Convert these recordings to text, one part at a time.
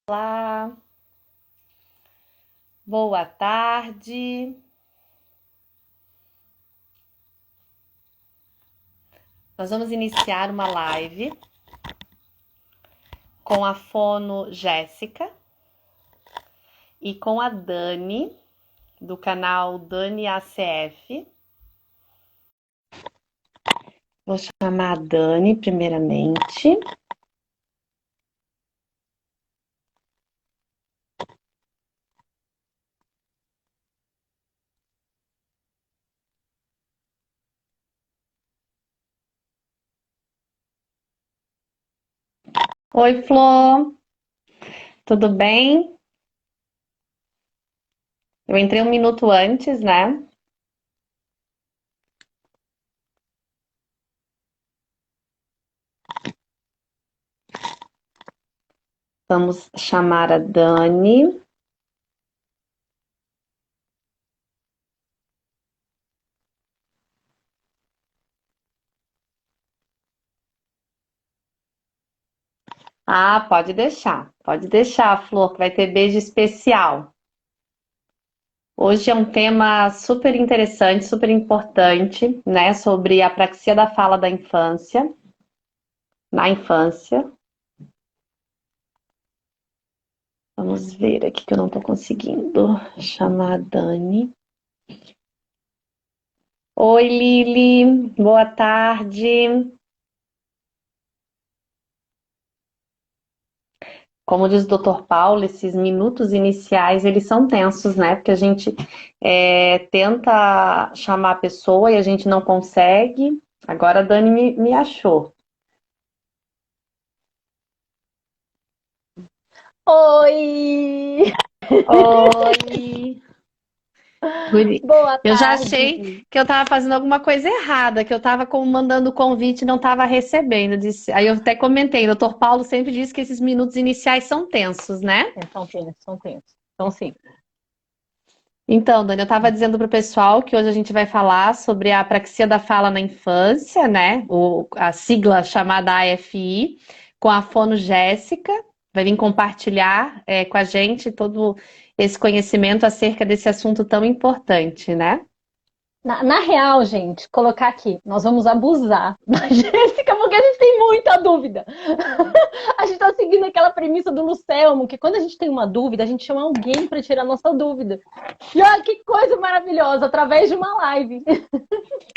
Olá, boa tarde. Nós vamos iniciar uma live com a fono Jéssica e com a Dani, do canal Dani ACF. Vou chamar a Dani primeiramente. Oi, Flor, tudo bem? Eu entrei um minuto antes, né? Vamos chamar a Dani. Ah, pode deixar, Flor, que vai ter beijo especial. Hoje é um tema super interessante, super importante, né? Sobre a apraxia da fala da infância, na infância. Vamos ver aqui que eu não estou conseguindo chamar a Dani. Oi, Lili, boa tarde. Como diz o Dr. Paulo, esses minutos iniciais, eles são tensos, né? Porque a gente tenta chamar a pessoa e a gente não consegue. Agora a Dani me achou. Oi! Oi! Boa Eu já achei tarde. que eu estava fazendo alguma coisa errada, que eu estava mandando o convite e não estava recebendo. Aí eu até comentei, o Dr. Paulo sempre diz que esses minutos iniciais são tensos, né? São tensos, são tensos. Então, sim. Então, Dani, eu estava dizendo para o pessoal que hoje a gente vai falar sobre a apraxia da fala na infância, né? A sigla chamada AFI, com a fono Jéssica. Vai vir compartilhar com a gente todo esse conhecimento acerca desse assunto tão importante, né? Na real, gente, colocar aqui, nós vamos abusar da Jéssica, porque a gente tem muita dúvida. A gente está seguindo aquela premissa do Lucelmo, que quando a gente tem uma dúvida, a gente chama alguém para tirar a nossa dúvida. E olha que coisa maravilhosa, através de uma live.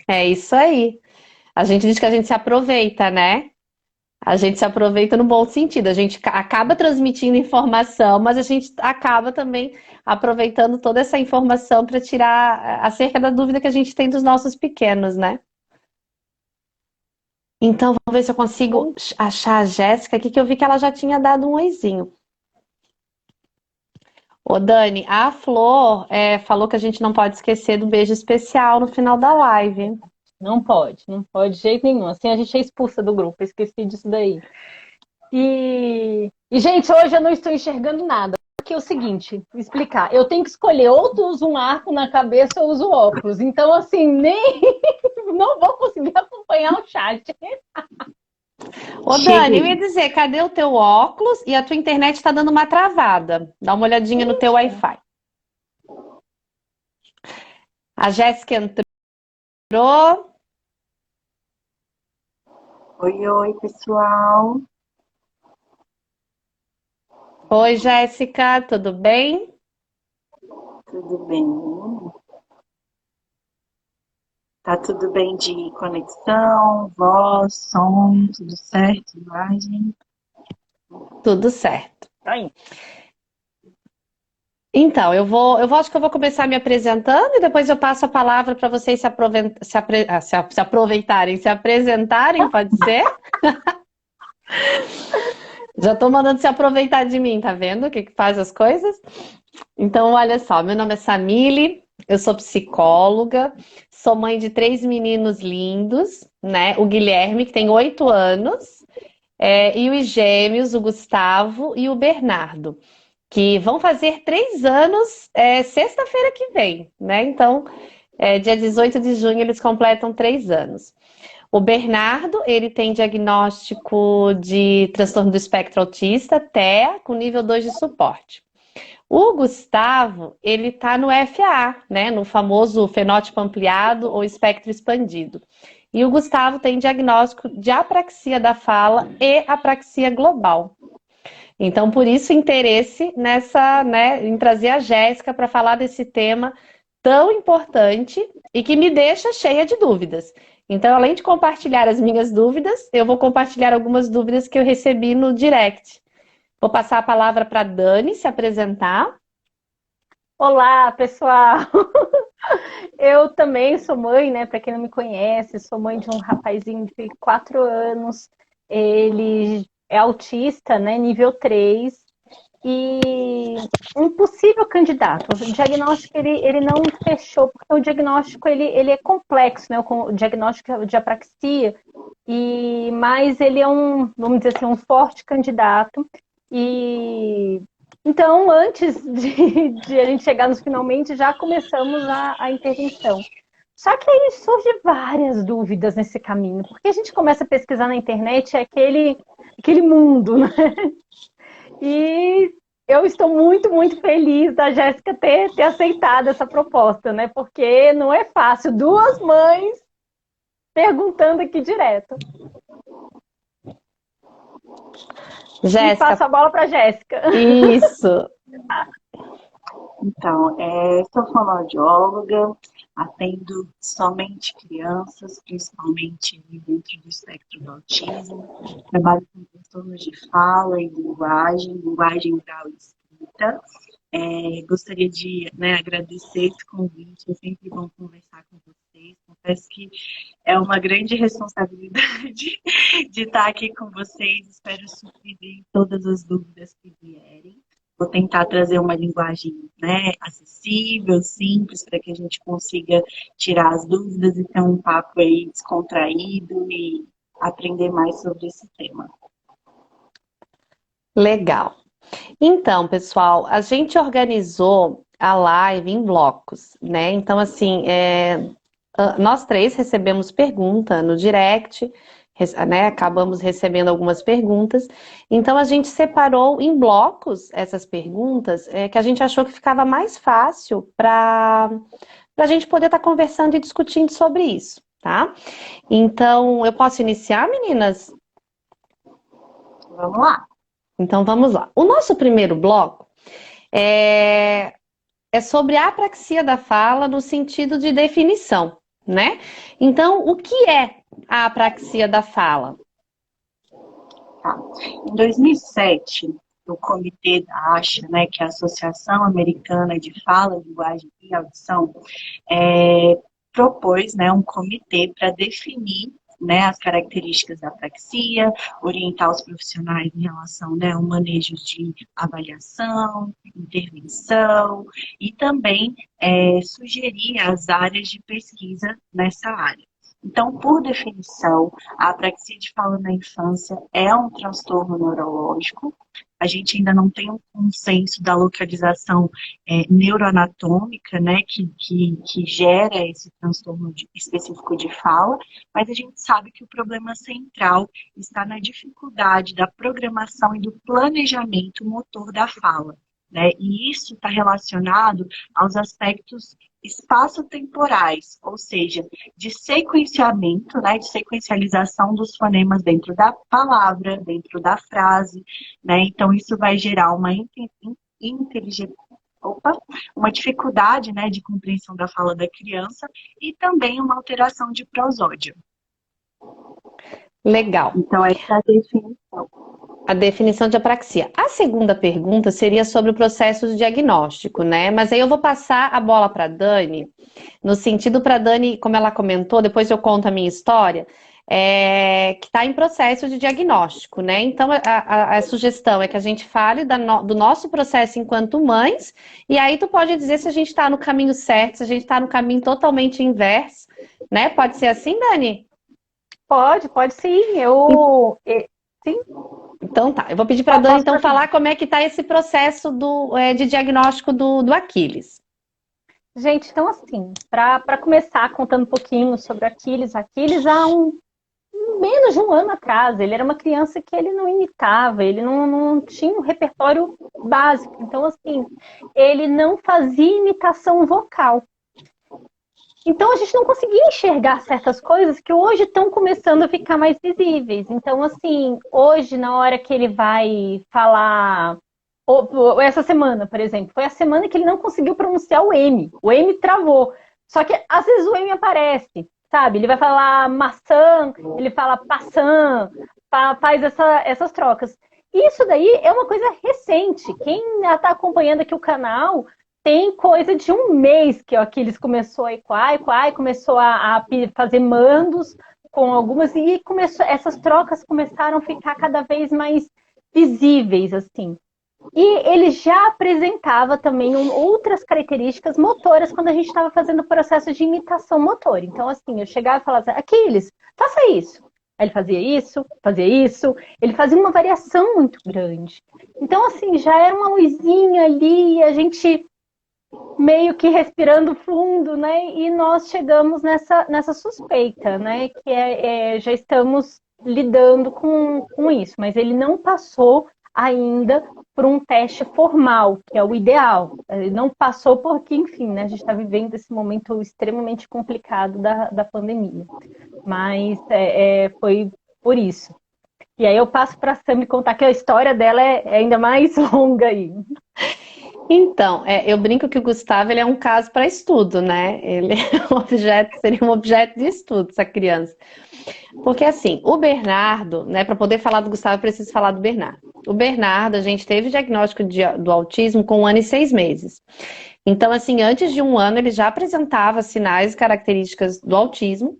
É isso aí. A gente diz que a gente se aproveita, né? A gente se aproveita no bom sentido. A gente acaba transmitindo informação, mas a gente acaba também aproveitando toda essa informação para tirar acerca da dúvida que a gente tem dos nossos pequenos, né? Então, vamos ver se eu consigo achar a Jéssica aqui, que eu vi que ela já tinha dado um oizinho. Ô, Dani, a Flor falou que a gente não pode esquecer do beijo especial no final da live. Não pode de jeito nenhum. Assim a gente é expulsa do grupo, esqueci disso daí. Gente, hoje eu não estou enxergando nada. Porque é o seguinte, vou explicar. Eu tenho que escolher, ou tu usa um arco na cabeça ou uso óculos. Então, assim, nem não vou conseguir acompanhar o chat. Ô, Dani, eu ia dizer, cadê o teu óculos? E a tua internet está dando uma travada. Dá uma olhadinha no teu Wi-Fi. A Jéssica entrou. Oi, oi, pessoal. Oi, Jéssica, tudo bem? Tudo bem? Tá tudo bem de conexão, voz, som, tudo certo, imagem? Tudo certo. Tá aí. Então, acho que eu vou começar me apresentando e depois eu passo a palavra para vocês se aproveitarem, se apresentarem, pode ser? Já estou mandando se aproveitar de mim, tá vendo o que faz as coisas? Então, olha só, meu nome é Samile, eu sou psicóloga, sou mãe de 3 meninos lindos, né? O Guilherme, que tem 8 anos, e os gêmeos, o Gustavo e o Bernardo, que vão fazer 3 anos sexta-feira que vem, né? Então, dia 18 de junho eles completam 3 anos. O Bernardo, ele tem diagnóstico de transtorno do espectro autista, TEA, com nível 2 de suporte. O Gustavo, ele está no FA, né, no famoso fenótipo ampliado ou espectro expandido. E o Gustavo tem diagnóstico de apraxia da fala e apraxia global. Então, por isso, interesse nessa, né, em trazer a Jéssica para falar desse tema tão importante e que me deixa cheia de dúvidas. Então, além de compartilhar as minhas dúvidas, eu vou compartilhar algumas dúvidas que eu recebi no direct. Vou passar a palavra para a Dani se apresentar. Olá, pessoal! Eu também sou mãe, né? Para quem não me conhece, sou mãe de um rapazinho de 4 anos. Ele é autista, né? Nível 3. E um possível candidato. O diagnóstico ele não fechou, porque o diagnóstico ele é complexo, né? O diagnóstico de apraxia, mas ele é vamos dizer assim, um forte candidato. E então, antes de a gente chegar nos finalmente, já começamos a intervenção. Só que aí surgem várias dúvidas nesse caminho, porque a gente começa a pesquisar na internet, é aquele mundo, né? E eu estou muito, muito feliz da Jéssica ter aceitado essa proposta, né? Porque não é fácil. 2 mães perguntando aqui direto. Jéssica. E passo a bola para a Jéssica. Isso. Então, sou fonoaudióloga, atendo somente crianças, principalmente dentro do espectro do autismo. Trabalho com transtornos de fala e linguagem oral e escrita. Gostaria de, né, agradecer esse convite, é sempre bom conversar com vocês. Confesso que é uma grande responsabilidade de estar aqui com vocês. Espero suprir todas as dúvidas que vierem. Vou tentar trazer uma linguagem, né, acessível, simples, para que a gente consiga tirar as dúvidas e ter um papo aí descontraído e aprender mais sobre esse tema. Legal. Então, pessoal, a gente organizou a live em blocos, né? Então, assim, nós 3 recebemos pergunta no direct, né? Acabamos recebendo algumas perguntas. Então, a gente separou em blocos essas perguntas, que a gente achou que ficava mais fácil para a gente poder estar conversando e discutindo sobre isso, tá? Então, eu posso iniciar, meninas? Vamos lá. Então, vamos lá. O nosso primeiro bloco é sobre a apraxia da fala no sentido de definição, né? Então, o que é a apraxia da fala? Tá. Em 2007, o comitê da ASHA, né, que é a Associação Americana de Fala, Linguagem e Audição, propôs, né, um comitê para definir, né, as características da apraxia, orientar os profissionais em relação, né, ao manejo de avaliação, intervenção e também sugerir as áreas de pesquisa nessa área. Então, por definição, a apraxia de fala na infância é um transtorno neurológico. A gente ainda não tem um consenso da localização neuroanatômica, né, que gera esse transtorno específico de fala, mas a gente sabe que o problema central está na dificuldade da programação e do planejamento motor da fala, né? E isso está relacionado aos aspectos espaço-temporais, ou seja, de sequenciamento, né, de sequencialização dos fonemas dentro da palavra, dentro da frase, né? Então isso vai gerar uma uma dificuldade, né, de compreensão da fala da criança e também uma alteração de prosódia. Legal. Então essa é a definição. A definição de apraxia. A segunda pergunta seria sobre o processo de diagnóstico, né? Mas aí eu vou passar a bola para a Dani, no sentido para a Dani, como ela comentou, depois eu conto a minha história, que está em processo de diagnóstico, né? Então a sugestão é que a gente fale do nosso processo enquanto mães, e aí tu pode dizer se a gente está no caminho certo, se a gente está no caminho totalmente inverso, né? Pode ser assim, Dani? Pode sim. Sim. Então tá, eu vou pedir para a Dani então falar como é que está esse processo de diagnóstico do Aquiles. Gente, então assim, para começar contando um pouquinho sobre Aquiles há menos de um ano atrás. Ele era uma criança que ele não imitava, ele não tinha um repertório básico. Então, assim, ele não fazia imitação vocal. Então, a gente não conseguia enxergar certas coisas que hoje estão começando a ficar mais visíveis. Então, assim, hoje, na hora que ele vai falar... Essa semana, por exemplo, foi a semana que ele não conseguiu pronunciar o M. O M travou. Só que, às vezes, o M aparece, sabe? Ele vai falar maçã, ele fala passã, faz essas trocas. Isso daí é uma coisa recente. Quem está acompanhando aqui o canal... Tem coisa de um mês que o Aquiles começou a equar, começou a fazer mandos com algumas, e essas trocas começaram a ficar cada vez mais visíveis, assim. E ele já apresentava também outras características motoras quando a gente estava fazendo o processo de imitação motora. Então, assim, eu chegava e falava assim, Aquiles, faça isso. Aí ele fazia isso, ele fazia uma variação muito grande. Então, assim, já era uma luzinha ali, a gente... meio que respirando fundo, né? E nós chegamos nessa suspeita, né? Que já estamos lidando com isso, mas ele não passou ainda por um teste formal, que é o ideal. Ele não passou porque, enfim, né? A gente está vivendo esse momento extremamente complicado da pandemia. Mas foi por isso. E aí eu passo para a Sam me contar que a história dela é ainda mais longa aí. Então, eu brinco que o Gustavo ele é um caso para estudo, né? Ele seria um objeto de estudo, essa criança. Porque assim, o Bernardo, né, para poder falar do Gustavo, eu preciso falar do Bernardo. O Bernardo, a gente teve o diagnóstico do autismo com 1 ano e 6 meses. Então, assim, antes de 1 ano, ele já apresentava sinais e características do autismo.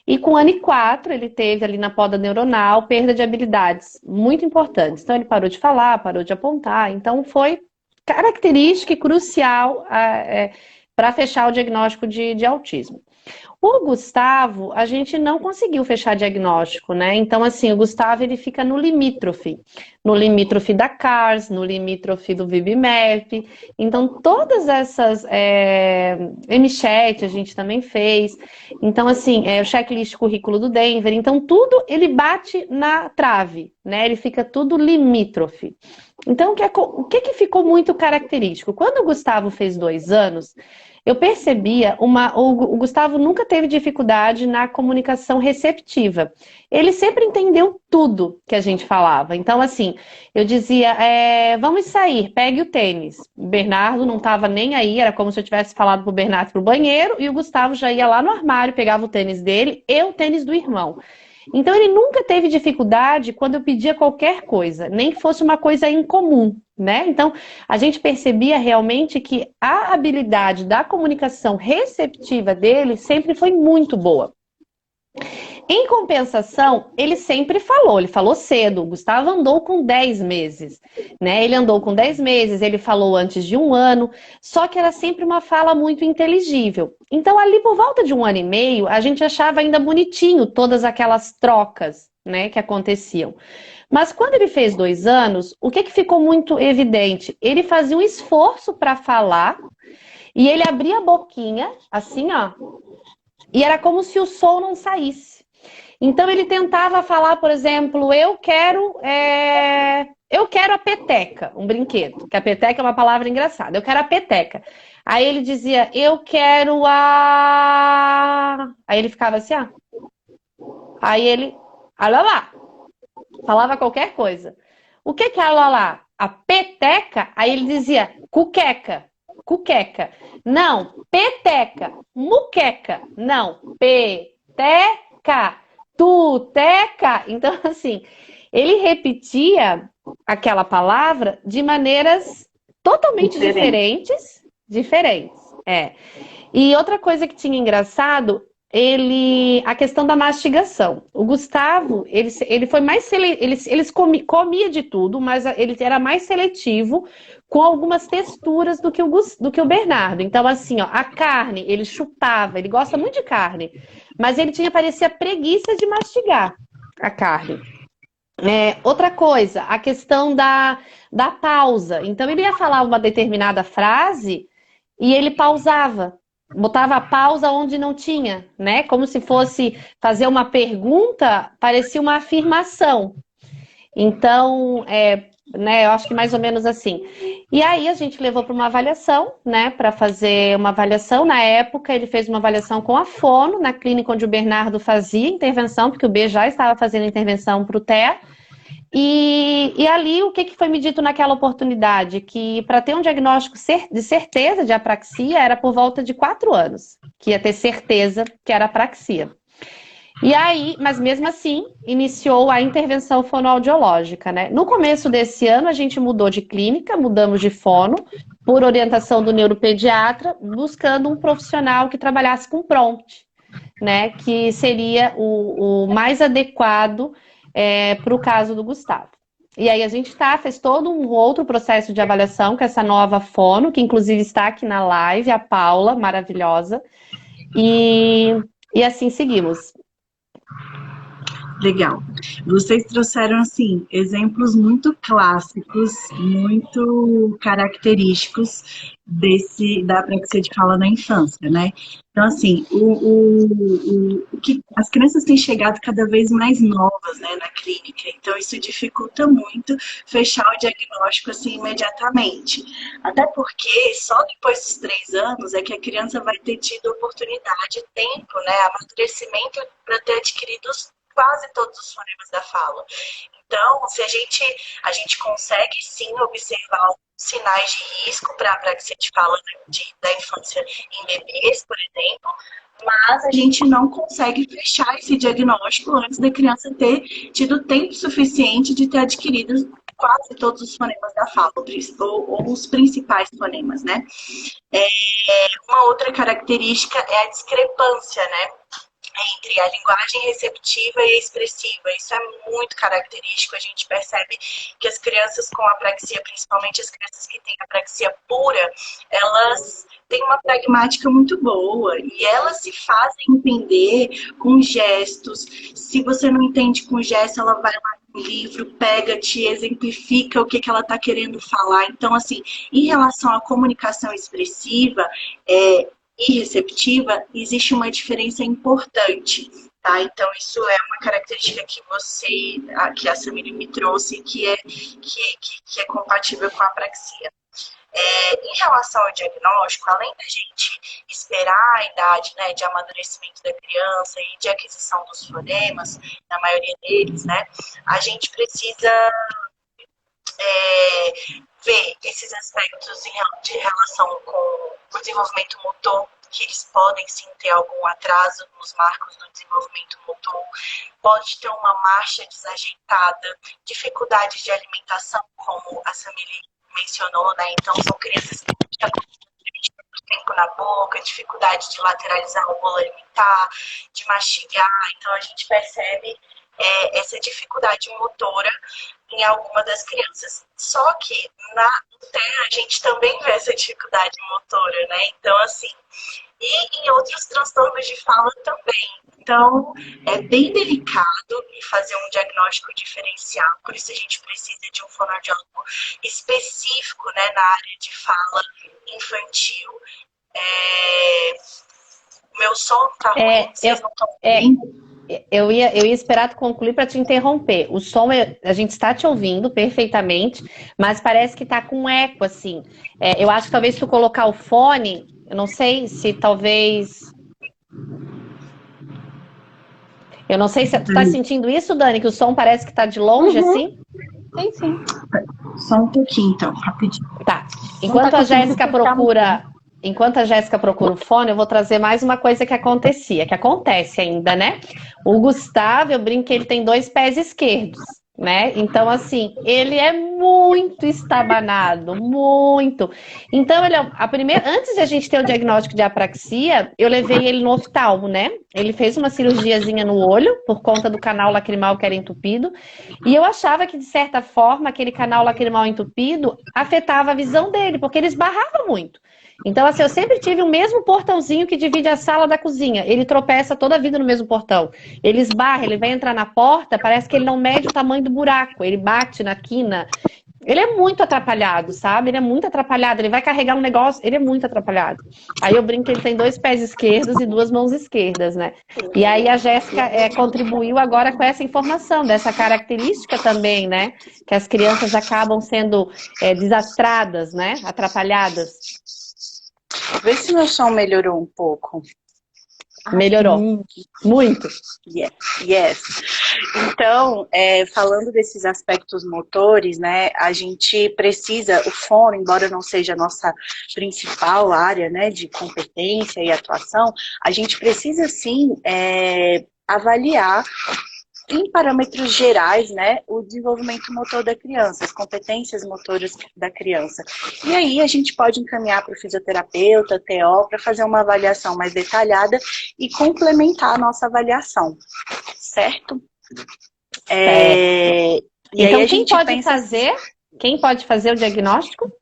E com 1 ano e 4, ele teve ali na poda neuronal perda de habilidades muito importantes. Então, ele parou de falar, parou de apontar. Então, foi característica e crucial para fechar o diagnóstico de autismo. O Gustavo, a gente não conseguiu fechar diagnóstico, né? Então, assim, o Gustavo, ele fica no limítrofe da CARS, no limítrofe do VibMap. Então, todas essas... MChat a gente também fez. Então, assim, o checklist currículo do Denver. Então, tudo ele bate na trave, né? Ele fica tudo limítrofe. Então, o que ficou muito característico? Quando o Gustavo fez 2 anos... eu percebia, o Gustavo nunca teve dificuldade na comunicação receptiva. Ele sempre entendeu tudo que a gente falava. Então, assim, eu dizia, vamos sair, pegue o tênis. O Bernardo não estava nem aí, era como se eu tivesse falado pro Bernardo pro banheiro, e o Gustavo já ia lá no armário, pegava o tênis dele e o tênis do irmão. Então, ele nunca teve dificuldade quando eu pedia qualquer coisa, nem que fosse uma coisa incomum, né? Então, a gente percebia realmente que a habilidade da comunicação receptiva dele sempre foi muito boa. Em compensação, ele sempre falou, ele falou cedo. O Gustavo andou com 10 meses, né? Ele andou com 10 meses, ele falou antes de 1 ano, só que era sempre uma fala muito inteligível. Então, ali por volta de 1 ano e meio, a gente achava ainda bonitinho todas aquelas trocas, né, que aconteciam. Mas quando ele fez 2 anos, o que ficou muito evidente? Ele fazia um esforço para falar e ele abria a boquinha, assim, ó, e era como se o som não saísse. Então ele tentava falar, por exemplo, eu quero a peteca, um brinquedo, que a peteca é uma palavra engraçada, eu quero a peteca. Aí ele dizia, eu quero a... Aí ele ficava assim, ó. Aí ele, alá, falava qualquer coisa. O que é alá? A peteca? Aí ele dizia, cuqueca. Cuqueca. Não, peteca. Muqueca. Não, peteca. Tuteca. Então, assim, ele repetia aquela palavra de maneiras totalmente diferentes. E outra coisa que tinha engraçado, a questão da mastigação. O Gustavo, ele foi mais ele comia de tudo, mas ele era mais seletivo com algumas texturas do que o Bernardo. Então, assim, ó, a carne, ele chupava, ele gosta muito de carne, mas ele parecia preguiça de mastigar a carne. Outra coisa, a questão da pausa. Então, ele ia falar uma determinada frase e ele pausava. botava a pausa onde não tinha, né? Como se fosse fazer uma pergunta, parecia uma afirmação. Então, né, eu acho que mais ou menos assim. E aí a gente levou para uma avaliação, né, para fazer uma avaliação. Na época, ele fez uma avaliação com a fono, na clínica onde o Bernardo fazia intervenção, porque o B já estava fazendo intervenção para o TEA. E ali, o que foi me dito naquela oportunidade? Que para ter um diagnóstico de certeza de apraxia, era por volta de 4 anos, que ia ter certeza que era apraxia. E aí, mas mesmo assim, iniciou a intervenção fonoaudiológica, né? No começo desse ano, a gente mudou de clínica, mudamos de fono, por orientação do neuropediatra, buscando um profissional que trabalhasse com prompt, né? Que seria o mais adequado para o caso do Gustavo. E aí a gente fez todo um outro processo de avaliação com essa nova fono, que inclusive está aqui na live, a Paula, maravilhosa. E assim seguimos. Legal. Vocês trouxeram, assim, exemplos muito clássicos, muito característicos da apraxia de fala na infância, né? Então, assim, as crianças têm chegado cada vez mais novas, né, na clínica, então isso dificulta muito fechar o diagnóstico, assim, imediatamente. Até porque só depois dos 3 anos é que a criança vai ter tido oportunidade, tempo, né, amadurecimento para ter adquirido quase todos os fonemas da fala. Então, se a gente consegue sim observar sinais de risco para a apraxia de fala da infância em bebês, por exemplo, mas a gente não consegue fechar esse diagnóstico antes da criança ter tido tempo suficiente de ter adquirido quase todos os fonemas da fala, ou os principais fonemas, né? Uma outra característica é a discrepância, né? Entre a linguagem receptiva e a expressiva. Isso é muito característico. A gente percebe que as crianças com apraxia, principalmente as crianças que têm apraxia pura, elas têm uma pragmática muito boa e elas se fazem entender com gestos. Se você não entende com gesto, ela vai lá no livro, pega, te exemplifica o que ela está querendo falar. Então, assim, em relação à comunicação expressiva, e receptiva, existe uma diferença importante, tá? Então, isso é uma característica que a Samile me trouxe, que é compatível com a apraxia. Em relação ao diagnóstico, além da gente esperar a idade, né, de amadurecimento da criança e de aquisição dos fonemas, na maioria deles, né, a gente precisa ver esses aspectos de relação com o desenvolvimento motor, que eles podem sim ter algum atraso nos marcos do desenvolvimento motor, pode ter uma marcha desajeitada, dificuldades de alimentação, como a Samile mencionou, né? Então são crianças que já muito tempo na boca, dificuldade de lateralizar o bolo alimentar, de mastigar, então a gente percebe essa dificuldade motora em alguma das crianças. Só que na TEA a gente também vê essa dificuldade motora, né? Então, assim, e em outros transtornos de fala também. Então, é bem delicado fazer um diagnóstico diferencial, por isso a gente precisa de um fonoaudiólogo específico, né, na área de fala infantil. Meu som tá ruim, vocês não estão ouvindo? Eu ia esperar tu concluir para te interromper. O som, a gente está te ouvindo perfeitamente, mas parece que tá com eco, assim. Eu acho que talvez se tu colocar o fone, eu não sei se talvez... Eu não sei se tu tá sentindo isso, Dani, que o som parece que tá de longe, assim? Sim. Só um pouquinho, então, rapidinho. Tá. Enquanto a Jéssica procura o fone, eu vou trazer mais uma coisa que acontece ainda, né? O Gustavo, eu brinco que ele tem 2 pés esquerdos, né? Então, assim, ele é muito estabanado, muito. Então, antes de a gente ter o diagnóstico de apraxia, eu levei ele no oftalmo, né? Ele fez uma cirurgiazinha no olho, por conta do canal lacrimal que era entupido, e eu achava que, de certa forma, aquele canal lacrimal entupido afetava a visão dele, porque ele esbarrava muito. Então, assim, eu sempre tive o mesmo portãozinho que divide a sala da cozinha. Ele tropeça toda a vida no mesmo portão. Ele esbarra, ele vai entrar na porta, parece que ele não mede o tamanho do buraco. Ele bate na quina. Ele é muito atrapalhado, sabe? Ele é muito atrapalhado. Ele vai carregar um negócio, ele é muito atrapalhado. Aí eu brinco que ele tem 2 pés esquerdos e 2 mãos esquerdas, né? E aí a Jéssica contribuiu agora com essa informação, dessa característica também, né? Que as crianças acabam sendo desastradas, né? Atrapalhadas. Vê se meu som melhorou um pouco. Melhorou. Muito. Yes. Então, falando desses aspectos motores, né, a gente precisa, o fono, embora não seja a nossa principal área, né, de competência e atuação, a gente precisa sim avaliar em parâmetros gerais, né, o desenvolvimento motor da criança, as competências motoras da criança. E aí a gente pode encaminhar para o fisioterapeuta, TO, para fazer uma avaliação mais detalhada e complementar a nossa avaliação, certo? E então, aí a quem gente pode pensa fazer? Quem pode fazer o diagnóstico?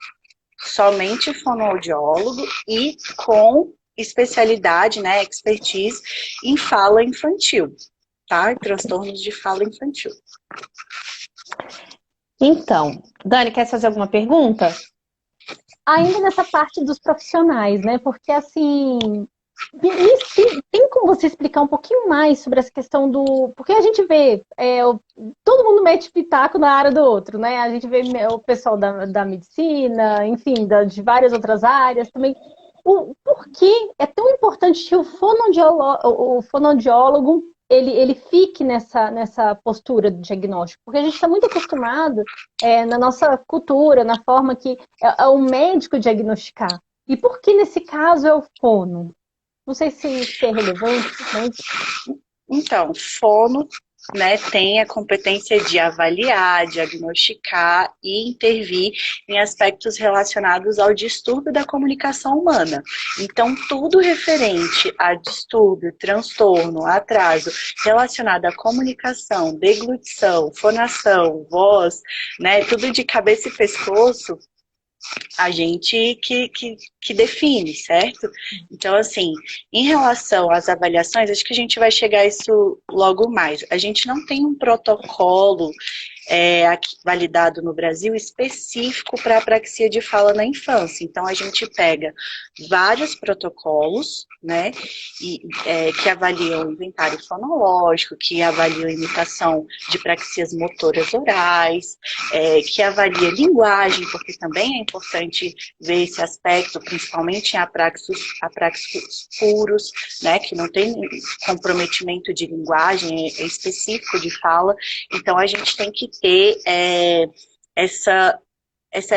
somente fonoaudiólogo e com especialidade, né, expertise em fala infantil. Tá? Transtornos de fala infantil. Então, Dani, quer fazer alguma pergunta? Ainda nessa parte dos profissionais, né? Porque, assim, tem como você explicar um pouquinho mais sobre essa questão do... Porque a gente vê, todo mundo mete pitaco na área do outro, né? A gente vê o pessoal da medicina, enfim, de várias outras áreas também. Por que é tão importante que o fonoaudiólogo ele fique nessa postura de diagnóstico? Porque a gente está muito acostumado na nossa cultura, na forma que é o médico diagnosticar. E por que nesse caso é o fono? Não sei se é relevante, mas... Então, fono, né, tem a competência de avaliar, diagnosticar e intervir em aspectos relacionados ao distúrbio da comunicação humana. Então, tudo referente a distúrbio, transtorno, atraso, relacionado à comunicação, deglutição, fonação, voz, né, tudo de cabeça e pescoço, a gente que define, certo? Então, assim, em relação às avaliações, acho que a gente vai chegar a isso logo mais. A gente não tem um protocolo aqui, validado no Brasil específico para apraxia de fala na infância. Então, a gente pega vários protocolos, né, que avaliam o inventário fonológico, que avaliam a imitação de praxias motoras orais, que avalia linguagem, porque também é importante ver esse aspecto, principalmente em apraxos puros, né, que não tem comprometimento de linguagem, é específico de fala. Então, a gente tem que ter essa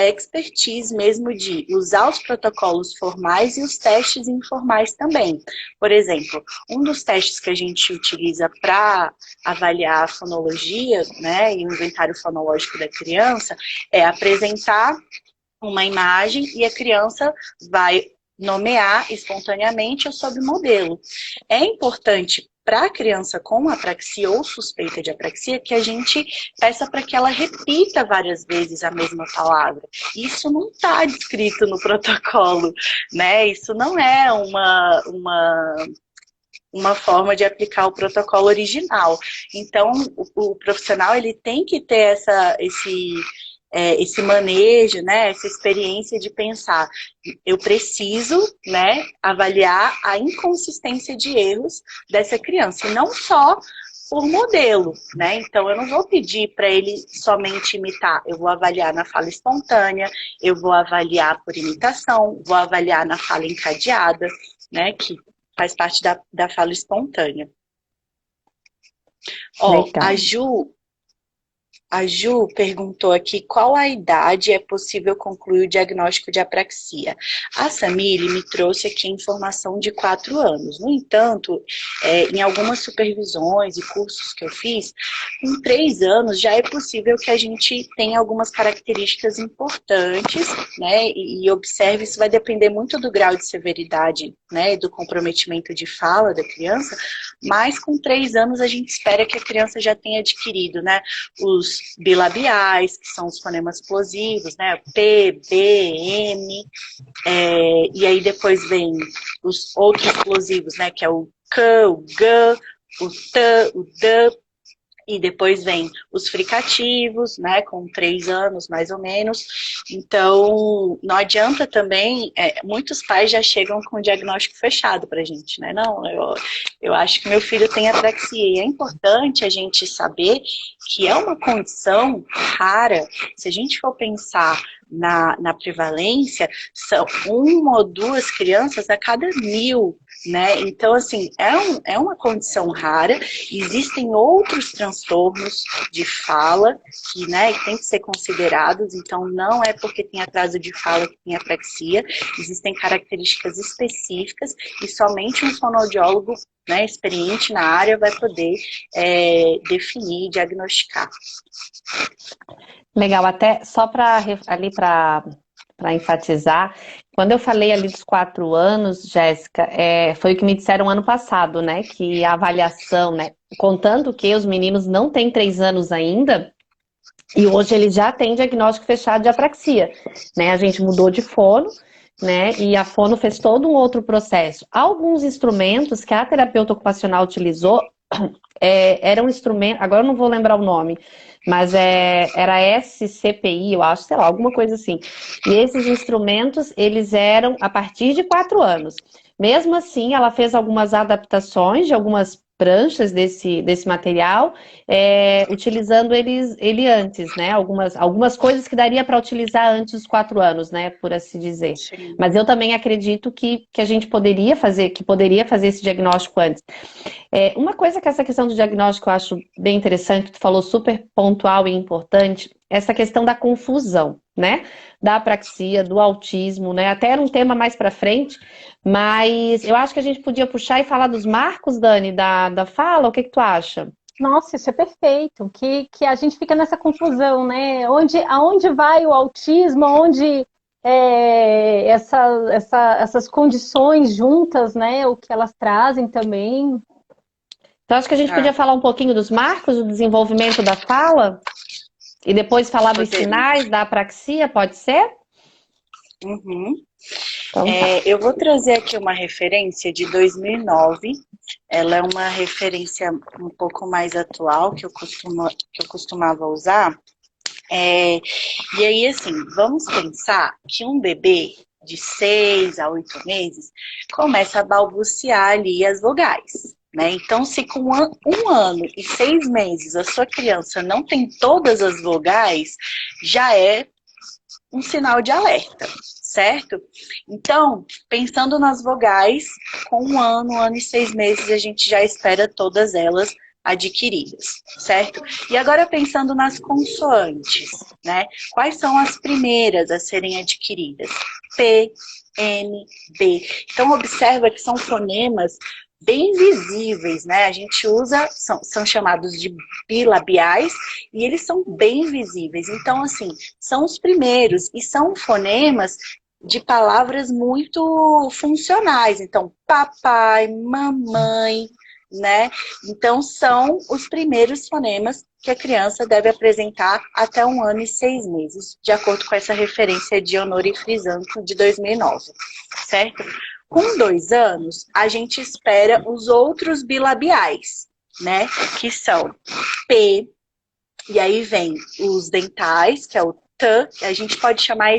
expertise mesmo de usar os protocolos formais e os testes informais também. Por exemplo, um dos testes que a gente utiliza para avaliar a fonologia, né, e o inventário fonológico da criança, é apresentar uma imagem e a criança vai nomear espontaneamente ou sob modelo. É importante para a criança com apraxia ou suspeita de apraxia que a gente peça para que ela repita várias vezes a mesma palavra. Isso não está descrito no protocolo, né? Isso não é uma forma de aplicar o protocolo original. Então, o profissional ele tem que ter esse manejo, né, essa experiência de pensar, eu preciso, né, avaliar a inconsistência de erros dessa criança, e não só por modelo, né? Então, eu não vou pedir para ele somente imitar, eu vou avaliar na fala espontânea, eu vou avaliar por imitação, vou avaliar na fala encadeada, né, que faz parte da fala espontânea. Ó, a Ju perguntou aqui qual a idade é possível concluir o diagnóstico de apraxia. A Samile me trouxe aqui a informação de 4 anos. No entanto, em algumas supervisões e cursos que eu fiz, com 3 anos já é possível que a gente tenha algumas características importantes, né? E observe, isso vai depender muito do grau de severidade, né? Do comprometimento de fala da criança, mas com 3 anos a gente espera que a criança já tenha adquirido, né? Os bilabiais, que são os fonemas explosivos, né? P, B, M, e aí depois vem os outros explosivos, né? Que é o K, o G, o T, o D, E depois vem os fricativos, né, com 3 anos mais ou menos. Então, não adianta também, muitos pais já chegam com o diagnóstico fechado pra gente, né? Não, eu acho que meu filho tem apraxia. E é importante a gente saber que é uma condição rara. Se a gente for pensar na prevalência, são 1 ou 2 crianças a cada 1000, né? Então, assim, é uma condição rara. Existem outros transtornos de fala que, né, tem que ser considerados. Então, não é porque tem atraso de fala que tem apraxia. Existem características específicas e somente um fonoaudiólogo, né, experiente na área vai poder definir, diagnosticar. Legal, até só para enfatizar, quando eu falei ali dos 4 anos, Jéssica, foi o que me disseram ano passado, né? Que a avaliação, né? Contando que os meninos não têm 3 anos ainda, e hoje eles já têm diagnóstico fechado de apraxia, né? A gente mudou de fono, né? E a fono fez todo um outro processo. Alguns instrumentos que a terapeuta ocupacional utilizou eram instrumentos, agora eu não vou lembrar o nome, mas era SCPI, eu acho, sei lá, alguma coisa assim. E esses instrumentos, eles eram a partir de 4 anos. Mesmo assim, ela fez algumas adaptações de algumas pranchas desse material, utilizando ele antes, né? Algumas coisas que daria para utilizar antes dos 4 anos, né? Por assim dizer. Sim. Mas eu também acredito que a gente poderia fazer esse diagnóstico antes. Uma coisa que essa questão do diagnóstico eu acho bem interessante, que tu falou super pontual e importante, essa questão da confusão, né? Da apraxia, do autismo, né? Até era um tema mais para frente, mas eu acho que a gente podia puxar e falar dos marcos, Dani, da fala. O que tu acha? Nossa, isso é perfeito. Que a gente fica nessa confusão, né? Aonde vai o autismo, onde essas condições juntas, né? O que elas trazem também. Então, acho que a gente podia falar um pouquinho dos marcos, do desenvolvimento da fala, e depois falar dos sinais da apraxia, pode ser? Uhum. Então, tá. Eu vou trazer aqui uma referência de 2009. Ela é uma referência um pouco mais atual que eu costumava usar. E aí, assim, vamos pensar que um bebê de 6 a 8 meses começa a balbuciar ali as vogais, né? Então, se com 1 ano e 6 meses a sua criança não tem todas as vogais, já é um sinal de alerta, certo? Então, pensando nas vogais, com 1 ano e 6 meses, a gente já espera todas elas adquiridas, certo? E agora pensando nas consoantes, né? Quais são as primeiras a serem adquiridas? P, N, B. Então, observa que são fonemas bem visíveis, né? A gente usa, são chamados de bilabiais, e eles são bem visíveis. Então, assim, são os primeiros, e são fonemas de palavras muito funcionais. Então, papai, mamãe, né? Então, são os primeiros fonemas que a criança deve apresentar até 1 ano e 6 meses, de acordo com essa referência de Honori Frisanto, de 2009, certo? Com 2 anos, a gente espera os outros bilabiais, né? Que são P, e aí vem os dentais, que é o T, a gente pode chamar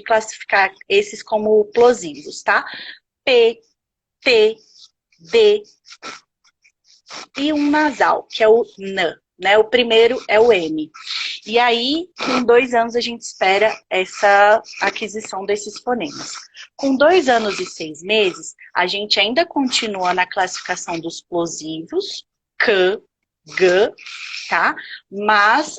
classificar esses como plosivos, tá? P, T, D e um nasal, que é o N, né? O primeiro é o M. E aí, com 2 anos, a gente espera essa aquisição desses fonemas. Com 2 anos e 6 meses, a gente ainda continua na classificação dos plosivos, K, G, tá? Mas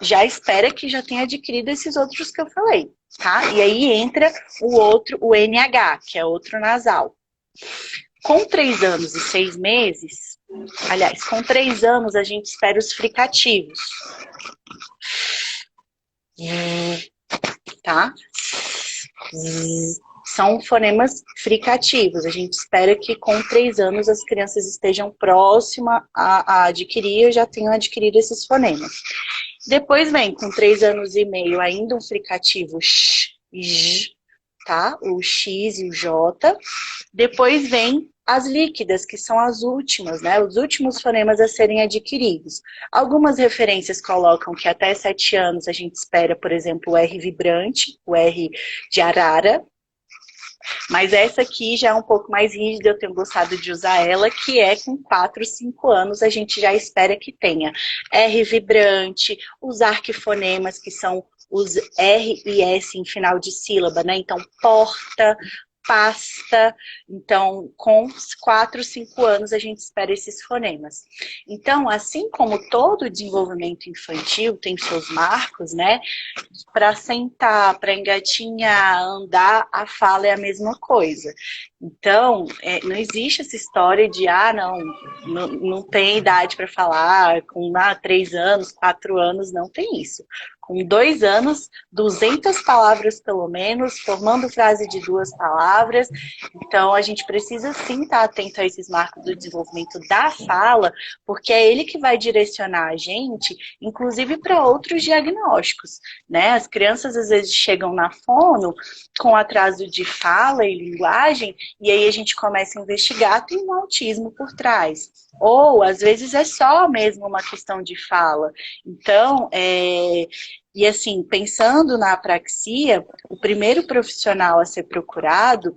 já espera que já tenha adquirido esses outros que eu falei, tá? E aí entra o NH, que é outro nasal. Com 3 anos e 6 meses, aliás, com 3 anos a gente espera os fricativos. Tá? São fonemas fricativos. A gente espera que com 3 anos as crianças estejam próximas a adquirir ou já tenham adquirido esses fonemas. Depois vem, com 3 anos e meio, ainda um fricativo X, J, tá? O X e o J. Depois vem as líquidas, que são as últimas, né? Os últimos fonemas a serem adquiridos. Algumas referências colocam que até 7 anos a gente espera, por exemplo, o R vibrante, o R de arara, mas essa aqui já é um pouco mais rígida, eu tenho gostado de usar ela, que é com 4, 5 anos a gente já espera que tenha R vibrante, os arquifonemas, que são os R e S em final de sílaba, né? Então, porta, pasta. Então, com 4, 5 anos a gente espera esses fonemas. Então, assim como todo desenvolvimento infantil tem seus marcos, né? Para sentar, para engatinhar, andar, a fala é a mesma coisa. Então, não existe essa história de, não tem idade para falar, com 3 anos, 4 anos, não tem isso. Com 2 anos, 200 palavras pelo menos, formando frase de 2 palavras. Então, a gente precisa sim estar atento a esses marcos do desenvolvimento da fala, porque é ele que vai direcionar a gente, inclusive para outros diagnósticos, né? As crianças às vezes chegam na fono com atraso de fala e linguagem, e aí a gente começa a investigar, tem um autismo por trás. Ou, às vezes, é só mesmo uma questão de fala. Então, e assim, pensando na apraxia, o primeiro profissional a ser procurado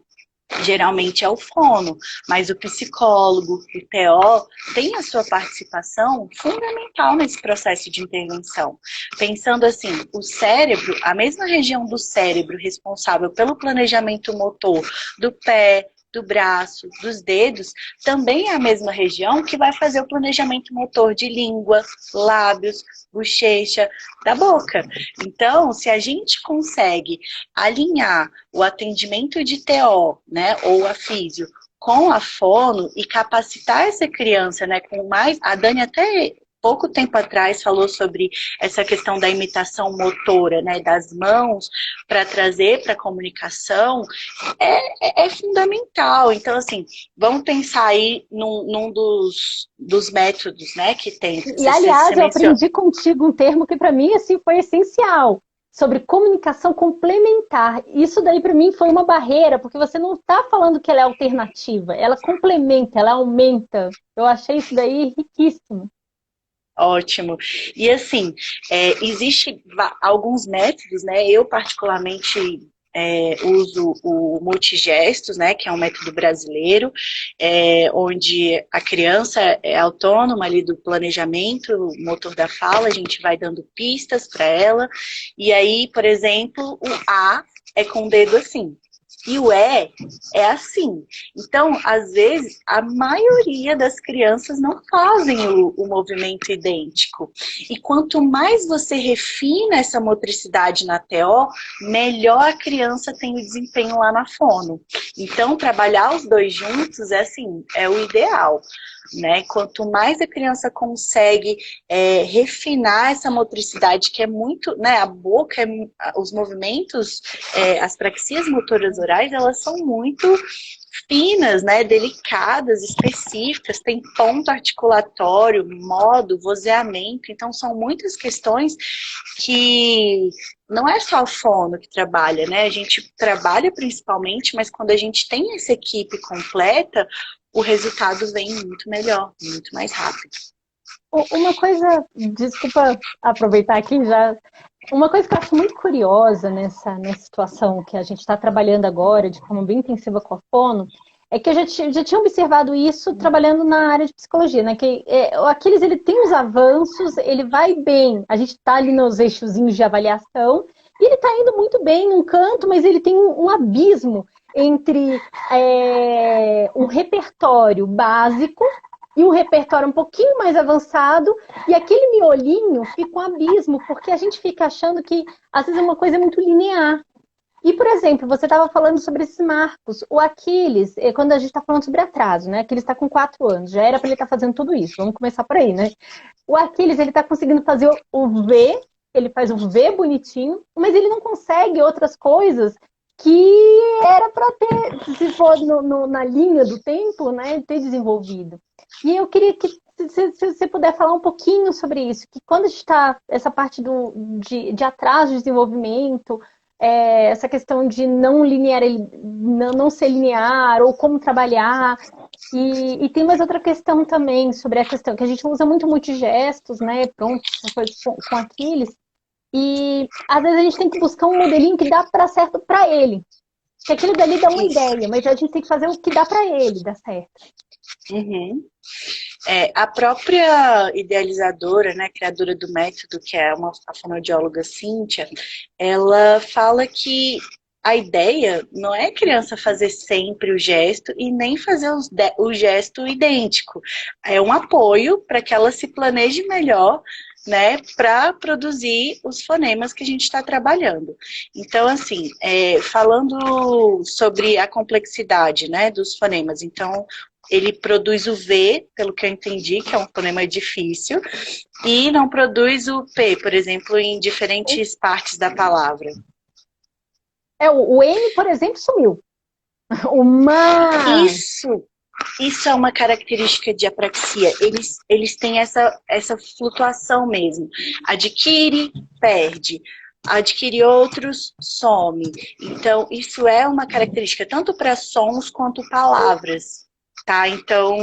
geralmente é o fono, mas o psicólogo, o TO, tem a sua participação fundamental nesse processo de intervenção. Pensando assim, o cérebro, a mesma região do cérebro responsável pelo planejamento motor do pé, do braço, dos dedos, também é a mesma região que vai fazer o planejamento motor de língua, lábios, bochecha, da boca. Então, se a gente consegue alinhar o atendimento de TO, né, ou a físio, com a fono e capacitar essa criança, né, com mais... A Dani até pouco tempo atrás falou sobre essa questão da imitação motora, né, das mãos, para trazer para a comunicação, é fundamental. Então, assim, vamos pensar aí num dos métodos, né, que tem. E, aliás, eu aprendi contigo um termo que para mim assim, foi essencial, sobre comunicação complementar. Isso daí para mim foi uma barreira, porque você não está falando que ela é alternativa, ela complementa, ela aumenta. Eu achei isso daí riquíssimo. Ótimo. E assim, existe alguns métodos, né? Eu particularmente uso o multigestos, né? Que é um método brasileiro, onde a criança é autônoma ali do planejamento, o motor da fala, a gente vai dando pistas para ela. E aí, por exemplo, o A é com o dedo assim. E o é assim. Então, às vezes, a maioria das crianças não fazem o movimento idêntico. E quanto mais você refina essa motricidade na TO, melhor a criança tem o desempenho lá na fono. Então, trabalhar os dois juntos é o ideal. Né? Quanto mais a criança consegue refinar essa motricidade, que é muito, né? A boca, os movimentos, as praxias motoras orais, elas são muito finas, né? Delicadas, específicas, tem ponto articulatório, modo, vozeamento, então são muitas questões que não é só o fono que trabalha, né? A gente trabalha principalmente, mas quando a gente tem essa equipe completa, o resultado vem muito melhor, muito mais rápido. Uma coisa, desculpa aproveitar aqui já, uma coisa que eu acho muito curiosa nessa situação que a gente está trabalhando agora, de forma bem intensiva com a fono, é que eu já tinha observado isso trabalhando na área de psicologia, né? Que o Aquiles, ele tem os avanços, ele vai bem, a gente está ali nos eixozinhos de avaliação, e ele está indo muito bem num canto, mas ele tem um abismo entre um repertório básico e um repertório um pouquinho mais avançado, e aquele miolinho fica um abismo, porque a gente fica achando que, às vezes, uma coisa é muito linear. E, por exemplo, você estava falando sobre esses marcos. O Aquiles, quando a gente está falando sobre atraso, né? Aquiles está com 4 anos, já era para ele estar fazendo tudo isso. Vamos começar por aí, né? O Aquiles, ele está conseguindo fazer o V, ele faz o V bonitinho, mas ele não consegue outras coisas que era para ter, se for na linha do tempo, né, ter desenvolvido. E eu queria que se você puder falar um pouquinho sobre isso, que quando está essa parte de atraso de desenvolvimento, essa questão de não ser linear, ou como trabalhar, E tem mais outra questão também sobre a questão que a gente usa muito multigestos, né? Pronto, essa coisa com Aquiles. E às vezes a gente tem que buscar um modelinho que dá para certo para ele. Que aquilo dali dá uma Isso. ideia, mas a gente tem que fazer o que dá para ele dar certo. Uhum. A própria idealizadora, né, criadora do método, que é a fonoaudióloga Cíntia, ela fala que a ideia não é a criança fazer sempre o gesto e nem fazer o gesto idêntico. É um apoio para que ela se planeje melhor, né, para produzir os fonemas que a gente está trabalhando. Então, assim, falando sobre a complexidade, né, dos fonemas, então, ele produz o V, pelo que eu entendi, que é um fonema difícil, e não produz o P, por exemplo, em diferentes partes da palavra. O M, por exemplo, sumiu. O ma... Isso é uma característica de apraxia. Eles têm essa flutuação mesmo. Adquire, perde. Adquire outros, some. Então, isso é uma característica tanto para sons quanto palavras. Tá? Então,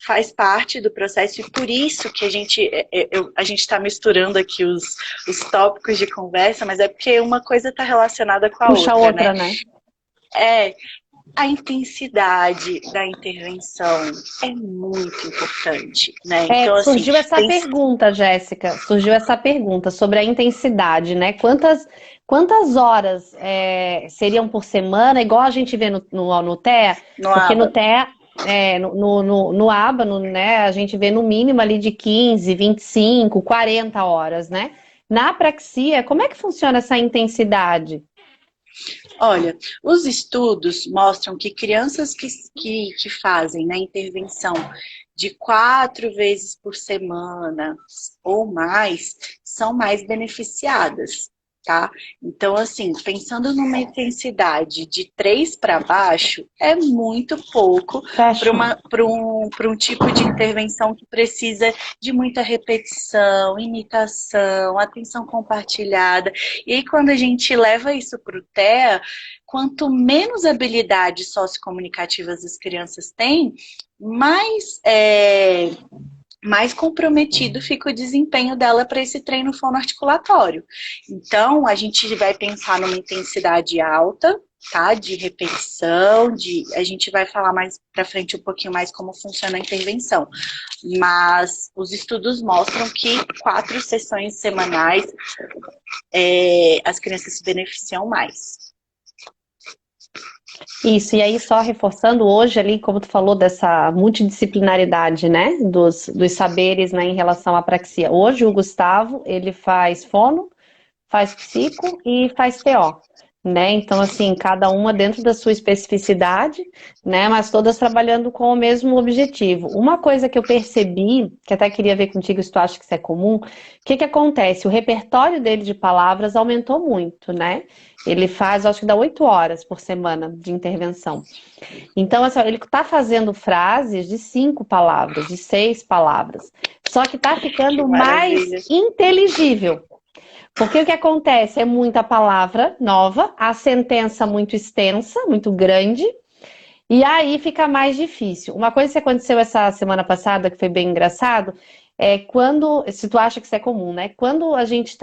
faz parte do processo e por isso que a gente está misturando aqui os tópicos de conversa, mas é porque uma coisa está relacionada com a Puxa outra, né? A intensidade da intervenção é muito importante, né? Então, surgiu assim, essa pergunta, Jéssica, surgiu essa pergunta sobre a intensidade, né? Quantas horas seriam por semana, igual a gente vê no TEA? Porque no TEA, no ABA, né, a gente vê no mínimo ali de 15, 25, 40 horas, né? Na apraxia, como é que funciona essa intensidade? Olha, os estudos mostram que crianças que fazem, né, intervenção de 4 vezes por semana ou mais, são mais beneficiadas, tá? Então, assim, pensando numa intensidade de 3 para baixo, é muito pouco para um tipo de intervenção que precisa de muita repetição, imitação, atenção compartilhada. E aí, quando a gente leva isso para o TEA, quanto menos habilidades sociocomunicativas as crianças têm, mais comprometido fica o desempenho dela para esse treino fonoarticulatório. Então, a gente vai pensar numa intensidade alta, tá? De repetição, a gente vai falar mais para frente um pouquinho mais como funciona a intervenção. Mas os estudos mostram que 4 sessões semanais as crianças se beneficiam mais. Isso, e aí só reforçando hoje ali, como tu falou, dessa multidisciplinaridade, né, dos saberes, né, em relação à apraxia. Hoje o Gustavo, ele faz fono, faz psico e faz TO, né, então assim, cada uma dentro da sua especificidade, né, mas todas trabalhando com o mesmo objetivo. Uma coisa que eu percebi, que até queria ver contigo se tu acha que isso é comum, o que acontece? O repertório dele de palavras aumentou muito, né? Ele faz, acho que dá 8 horas por semana de intervenção. Então, assim, ele está fazendo frases de 5 palavras, de 6 palavras. Só que está ficando mais inteligível. Porque o que acontece? É muita palavra nova, a sentença muito extensa, muito grande, e aí fica mais difícil. Uma coisa que aconteceu essa semana passada, que foi bem engraçado, se tu acha que isso é comum, né? Quando a gente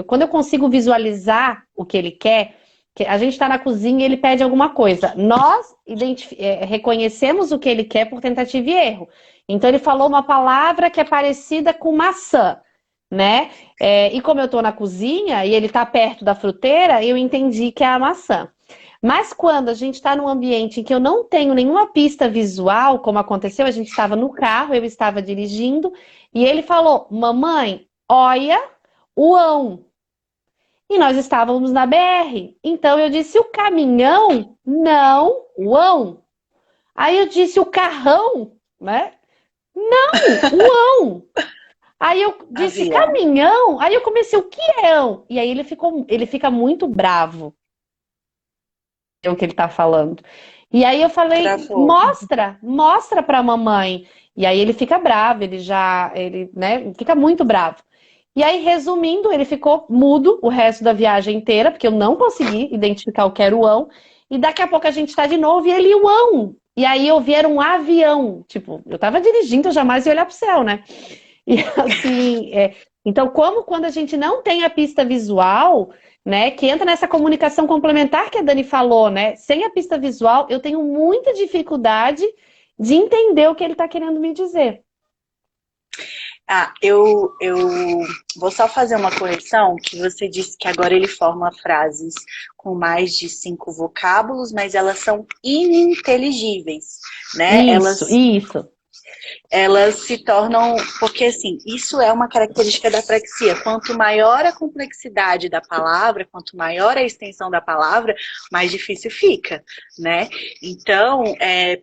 quando eu consigo visualizar o que ele quer, que a gente está na cozinha e ele pede alguma coisa. Nós reconhecemos o que ele quer por tentativa e erro. Então ele falou uma palavra que é parecida com maçã, né? E como eu estou na cozinha e ele está perto da fruteira, eu entendi que é a maçã. Mas quando a gente está num ambiente em que eu não tenho nenhuma pista visual, como aconteceu, a gente estava no carro, eu estava dirigindo, e ele falou, mamãe, olha o ão. E nós estávamos na BR. Então eu disse, o caminhão? Não, o ão. Aí eu disse, o carrão? Né? Não, o ão. Aí eu disse, caminhão? Aí eu comecei, o que é ão? E aí ele fica muito bravo. O que ele tá falando. E aí eu falei, mostra pra mamãe. E aí ele fica bravo, né, fica muito bravo. E aí, resumindo, ele ficou mudo o resto da viagem inteira, porque eu não consegui identificar o que era o ão. e daqui a pouco a gente está de novo e ele uão. E aí eu vi era um avião. Tipo, eu estava dirigindo, eu jamais ia olhar para o céu, né? E assim, então, como quando a gente não tem a pista visual, né, que entra nessa comunicação complementar que a Dani falou, né? Sem a pista visual, eu tenho muita dificuldade de entender o que ele está querendo me dizer. Eu vou só fazer uma correção, que você disse que agora ele forma frases com mais de 5 vocábulos, mas elas são ininteligíveis, né? Isso. Elas se tornam, porque assim, isso é uma característica da praxia. Quanto maior a complexidade da palavra, quanto maior a extensão da palavra, mais difícil fica, né? Então,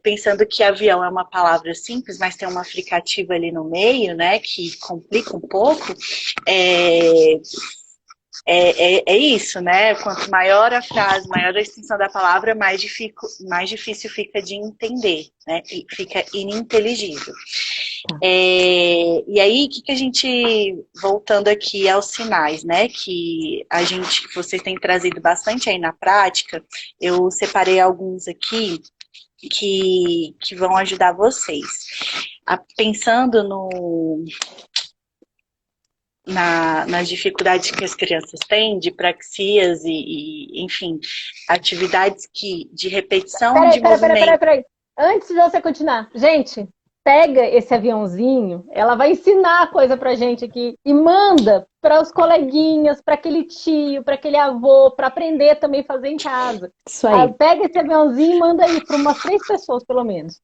pensando que avião é uma palavra simples, mas tem uma fricativa ali no meio, né, que complica um pouco, é isso, né? Quanto maior a frase, maior a extensão da palavra, mais difícil fica de entender, né? E fica ininteligível. E aí, o que a gente, voltando aqui aos sinais, né? Que vocês têm trazido bastante aí na prática, eu separei alguns aqui que vão ajudar vocês. Pensando nas dificuldades que as crianças têm de praxias enfim, atividades de repetição de movimento. Peraí. Antes de você continuar, gente, pega esse aviãozinho, ela vai ensinar coisa pra gente aqui e manda para os coleguinhas, para aquele tio, para aquele avô, para aprender também a fazer em casa. Isso aí. Pega esse aviãozinho e manda aí para umas 3 pessoas, pelo menos.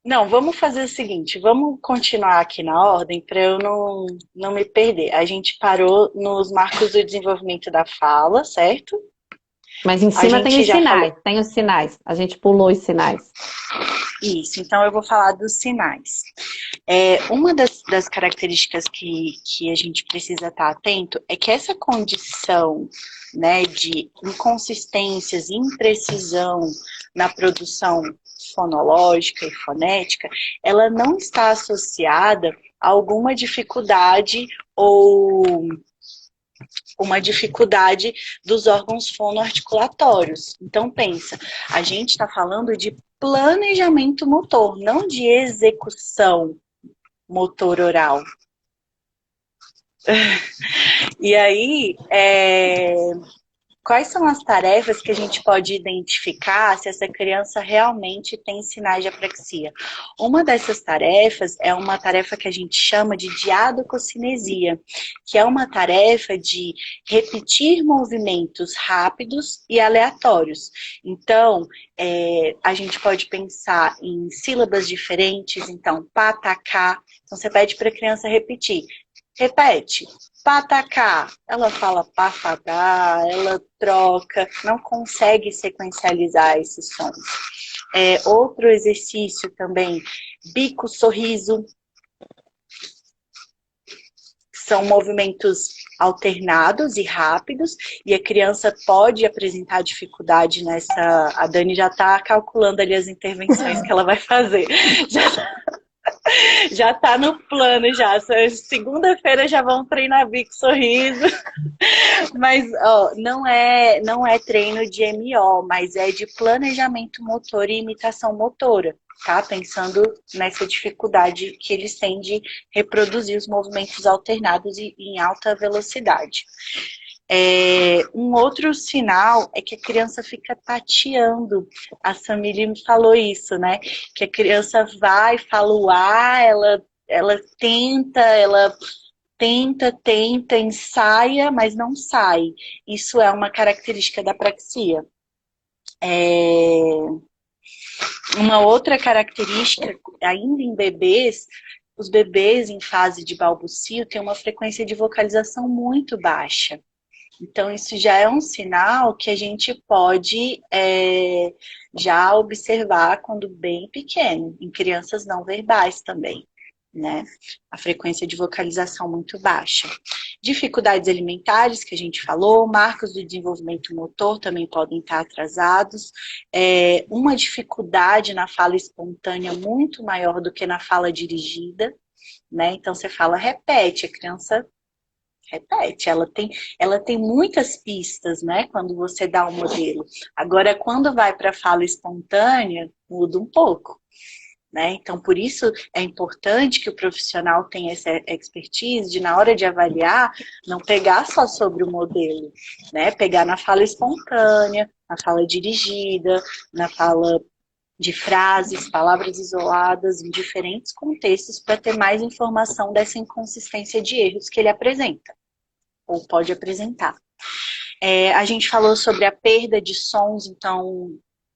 Não, vamos fazer o seguinte, vamos continuar aqui na ordem para eu não me perder. A gente parou nos marcos do desenvolvimento da fala, certo? Mas em cima tem os sinais, tem os sinais. A gente pulou os sinais. Isso, então eu vou falar dos sinais. Uma das características que a gente precisa estar atento é que essa condição, né, de inconsistências e imprecisão na produção fonológica e fonética, ela não está associada a alguma dificuldade ou uma dificuldade dos órgãos fonoarticulatórios. Então, pensa, a gente está falando de planejamento motor, não de execução motor oral. E aí, quais são as tarefas que a gente pode identificar se essa criança realmente tem sinais de apraxia? Uma dessas tarefas é uma tarefa que a gente chama de diadococinesia, que é uma tarefa de repetir movimentos rápidos e aleatórios. Então, a gente pode pensar em sílabas diferentes, então, patacá. Então, você pede para a criança repetir. Repete. Patacá, ela fala pafadá, ela troca, não consegue sequencializar esses sons. Outro exercício também, bico, sorriso, são movimentos alternados e rápidos, e a criança pode apresentar dificuldade nessa. A Dani já está calculando ali as intervenções que ela vai fazer. Já tá no plano já. Segunda-feira já vão treinar bico sorriso. Mas não é treino de MO, mas é de planejamento motor e imitação motora, tá? Pensando nessa dificuldade que eles têm de reproduzir os movimentos alternados e em alta velocidade. Um outro sinal é que a criança fica tateando. A Samile me falou isso, né? Que a criança vai, fala o A, ela tenta, ensaia, mas não sai. Isso é uma característica da praxia. Uma outra característica, ainda em bebês, os bebês em fase de balbucio têm uma frequência de vocalização muito baixa. Então, isso já é um sinal que a gente pode já observar quando bem pequeno, em crianças não verbais também, né? A frequência de vocalização muito baixa. Dificuldades alimentares, que a gente falou, marcos do desenvolvimento motor também podem estar atrasados. Uma dificuldade na fala espontânea muito maior do que na fala dirigida, né? Então, você fala, repete, a criança repete. Ela tem muitas pistas, né? Quando você dá um modelo. Agora, quando vai para a fala espontânea, muda um pouco. Né? Então, por isso é importante que o profissional tenha essa expertise de, na hora de avaliar, não pegar só sobre o modelo, né? Pegar na fala espontânea, na fala dirigida, na fala de frases, palavras isoladas, em diferentes contextos, para ter mais informação dessa inconsistência de erros que ele apresenta, ou pode apresentar. A gente falou sobre a perda de sons, então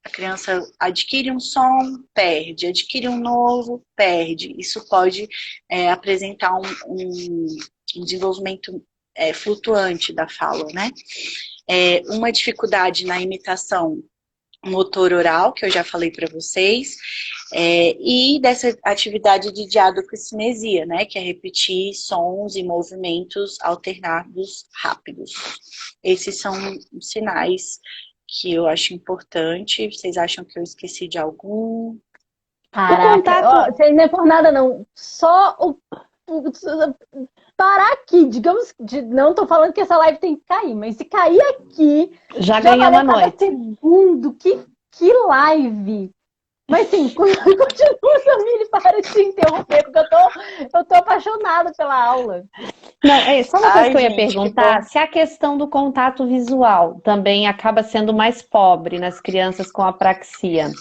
a criança adquire um som, perde, adquire um novo, perde. Isso pode apresentar um desenvolvimento flutuante da fala, né? Uma dificuldade na imitação motor oral, que eu já falei para vocês, e dessa atividade de diadococinesia, né? Que é repetir sons e movimentos alternados rápidos. Esses são os sinais que eu acho importante. Vocês acham que eu esqueci de algum? Caraca, ó, isso aí não é por nada, não. Só parar aqui, digamos, não tô falando que essa live tem que cair, mas se cair aqui, já ganhamos a noite. Segundo, que live! Mas sim, continua, Samile, para de se interromper, porque eu tô apaixonada pela aula. Não, só uma coisa que eu ia perguntar, se a questão do contato visual também acaba sendo mais pobre nas crianças com apraxia.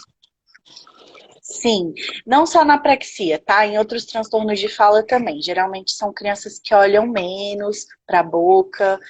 Sim, não só na apraxia, tá? Em outros transtornos de fala também. Geralmente são crianças que olham menos para a boca,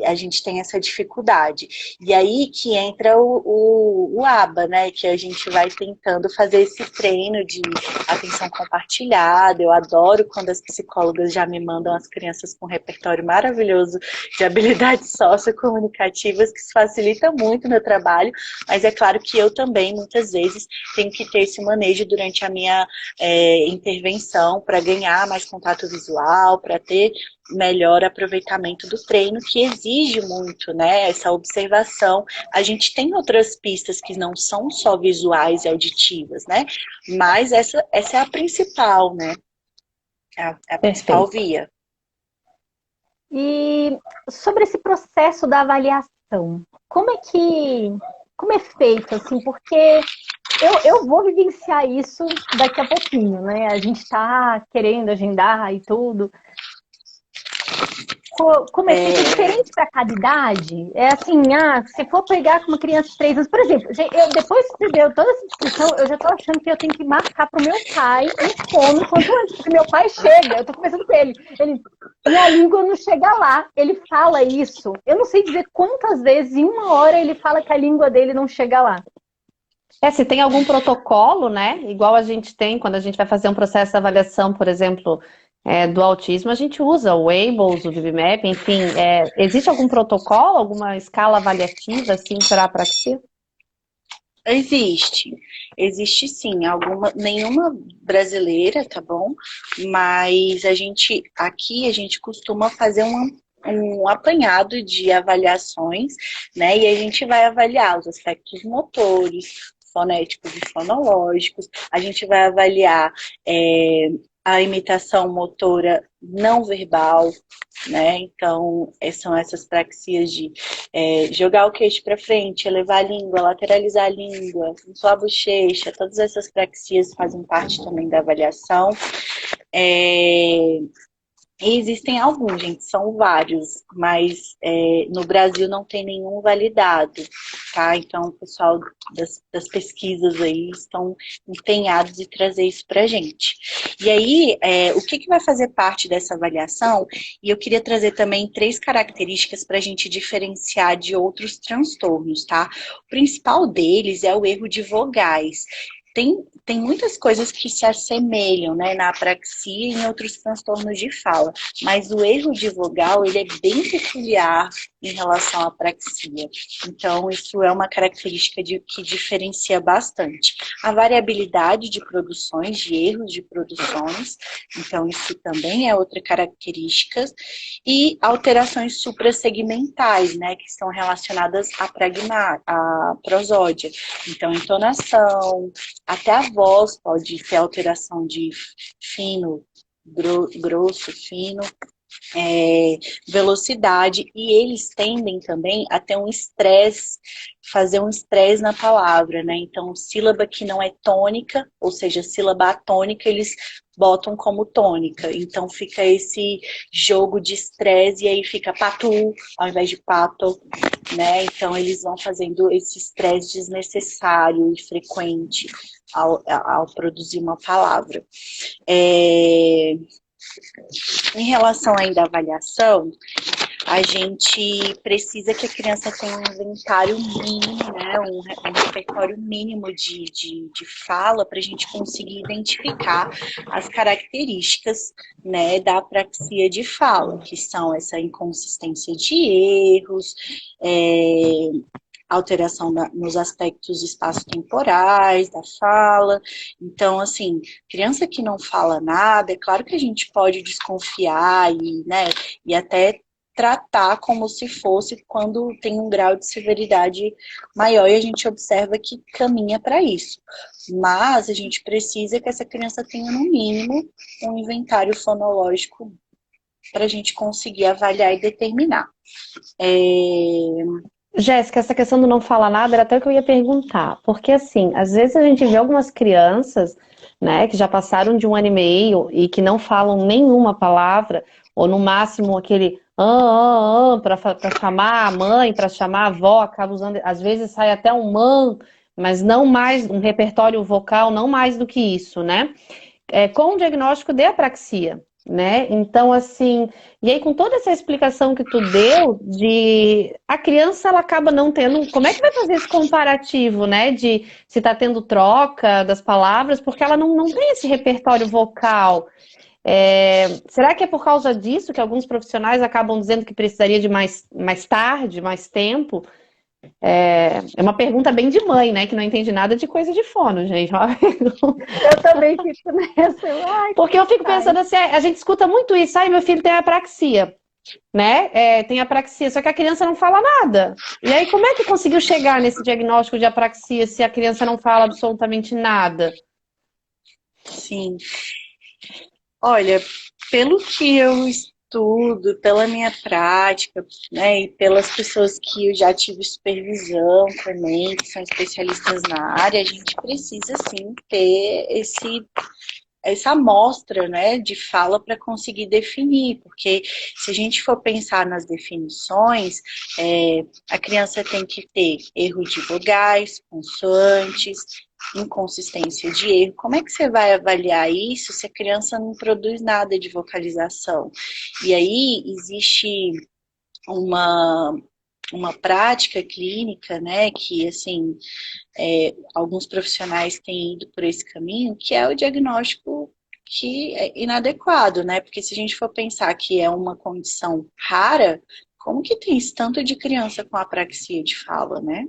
a gente tem essa dificuldade. E aí que entra o ABA, né? Que a gente vai tentando fazer esse treino de atenção compartilhada. Eu adoro quando as psicólogas já me mandam as crianças com um repertório maravilhoso de habilidades sociocomunicativas, que isso facilita muito o meu trabalho, mas é claro que eu também, muitas vezes, tenho que ter esse manejo durante a minha intervenção para ganhar mais contato visual, para ter melhor aproveitamento do treino, que exige muito, né, essa observação. A gente tem outras pistas que não são só visuais e auditivas, né, mas essa é a principal, né, a principal via. E sobre esse processo da avaliação, como é feito, assim, porque eu vou vivenciar isso daqui a pouquinho, né, a gente tá querendo agendar e tudo. Como é diferente para cada idade? É assim, se for pegar com uma criança de 3 anos, por exemplo, depois que você deu toda essa descrição, eu já tô achando que eu tenho que marcar pro meu pai um fome quanto antes, porque meu pai chega, eu tô conversando com ele, minha língua não chega lá, ele fala isso, eu não sei dizer quantas vezes em uma hora ele fala que a língua dele não chega lá. Se tem algum protocolo, né, igual a gente tem quando a gente vai fazer um processo de avaliação, por exemplo, do autismo, a gente usa o Ables, o VB-MAP, enfim, existe algum protocolo, alguma escala avaliativa, assim, para a apraxia? Existe sim, nenhuma brasileira, tá bom? Mas aqui a gente costuma fazer um apanhado de avaliações, né? E a gente vai avaliar os aspectos motores, fonéticos e fonológicos, a gente vai avaliar a imitação motora não verbal, né? Então, são essas praxias de jogar o queixo para frente, elevar a língua, lateralizar a língua, inflar a bochecha, todas essas praxias fazem parte também da avaliação. E existem alguns, gente, são vários, mas no Brasil não tem nenhum validado, tá? Então, o pessoal das pesquisas aí estão empenhados em trazer isso pra gente. E aí, o que vai fazer parte dessa avaliação? E eu queria trazer também 3 características para a gente diferenciar de outros transtornos, tá? O principal deles é o erro de vogais. Tem muitas coisas que se assemelham, né, na apraxia e em outros transtornos de fala, mas o erro de vogal, ele é bem peculiar em relação à apraxia. Então, isso é uma característica que diferencia bastante. A variabilidade de produções, de erros de produções, então isso também é outra característica. E alterações suprassegmentais, né, que estão relacionadas à prosódia. Então, entonação, até a voz pode ter alteração de fino, grosso, fino. velocidade, e eles tendem também a ter um estresse, fazer um estresse na palavra, né? Então, sílaba que não é tônica, ou seja, sílaba atônica, eles botam como tônica. Então, fica esse jogo de estresse, e aí fica patu ao invés de pato, né? Então, eles vão fazendo esse estresse desnecessário e frequente ao produzir uma palavra. Em relação ainda à avaliação, a gente precisa que a criança tenha um inventário mínimo, né, um repertório mínimo de fala para a gente conseguir identificar as características, né, da apraxia de fala, que são essa inconsistência de erros, alteração nos aspectos espaço-temporais da fala. Então, assim, criança que não fala nada, é claro que a gente pode desconfiar e, né, e até tratar como se fosse quando tem um grau de severidade maior, e a gente observa que caminha para isso. Mas a gente precisa que essa criança tenha, no mínimo, um inventário fonológico para a gente conseguir avaliar e determinar. Jéssica, essa questão do não falar nada era até o que eu ia perguntar. Porque, assim, às vezes a gente vê algumas crianças, né, que já passaram de 1 ano e meio e que não falam nenhuma palavra, ou no máximo aquele para chamar a mãe, para chamar a avó, acaba usando, às vezes sai até um mas não mais, um repertório vocal, não mais do que isso, né? Com o diagnóstico de apraxia, né? Então, assim, e aí com toda essa explicação que tu deu, a criança ela acaba não tendo, como é que vai fazer esse comparativo, né? De se tá tendo troca das palavras, porque ela não tem esse repertório vocal. Será que é por causa disso que alguns profissionais acabam dizendo que precisaria de mais tarde, mais tempo? É uma pergunta bem de mãe, né? Que não entende nada de coisa de fono, gente. Eu também fico nessa. Porque eu fico pensando assim, a gente escuta muito isso. Ai, meu filho tem apraxia, né? Tem apraxia, só que a criança não fala nada. E aí, como é que conseguiu chegar nesse diagnóstico de apraxia se a criança não fala absolutamente nada? Sim. Olha, pelo que eu estudo, pela minha prática, né, e pelas pessoas que eu já tive supervisão também, que são especialistas na área, a gente precisa, sim, ter essa amostra, né, de fala para conseguir definir, porque se a gente for pensar nas definições, a criança tem que ter erro de vogais, consoantes, inconsistência de erro. Como é que você vai avaliar isso se a criança não produz nada de vocalização? E aí existe uma prática clínica, né, que, assim, alguns profissionais têm ido por esse caminho, que é o diagnóstico que é inadequado, né, porque se a gente for pensar que é uma condição rara, como que tem esse tanto de criança com apraxia de fala, né?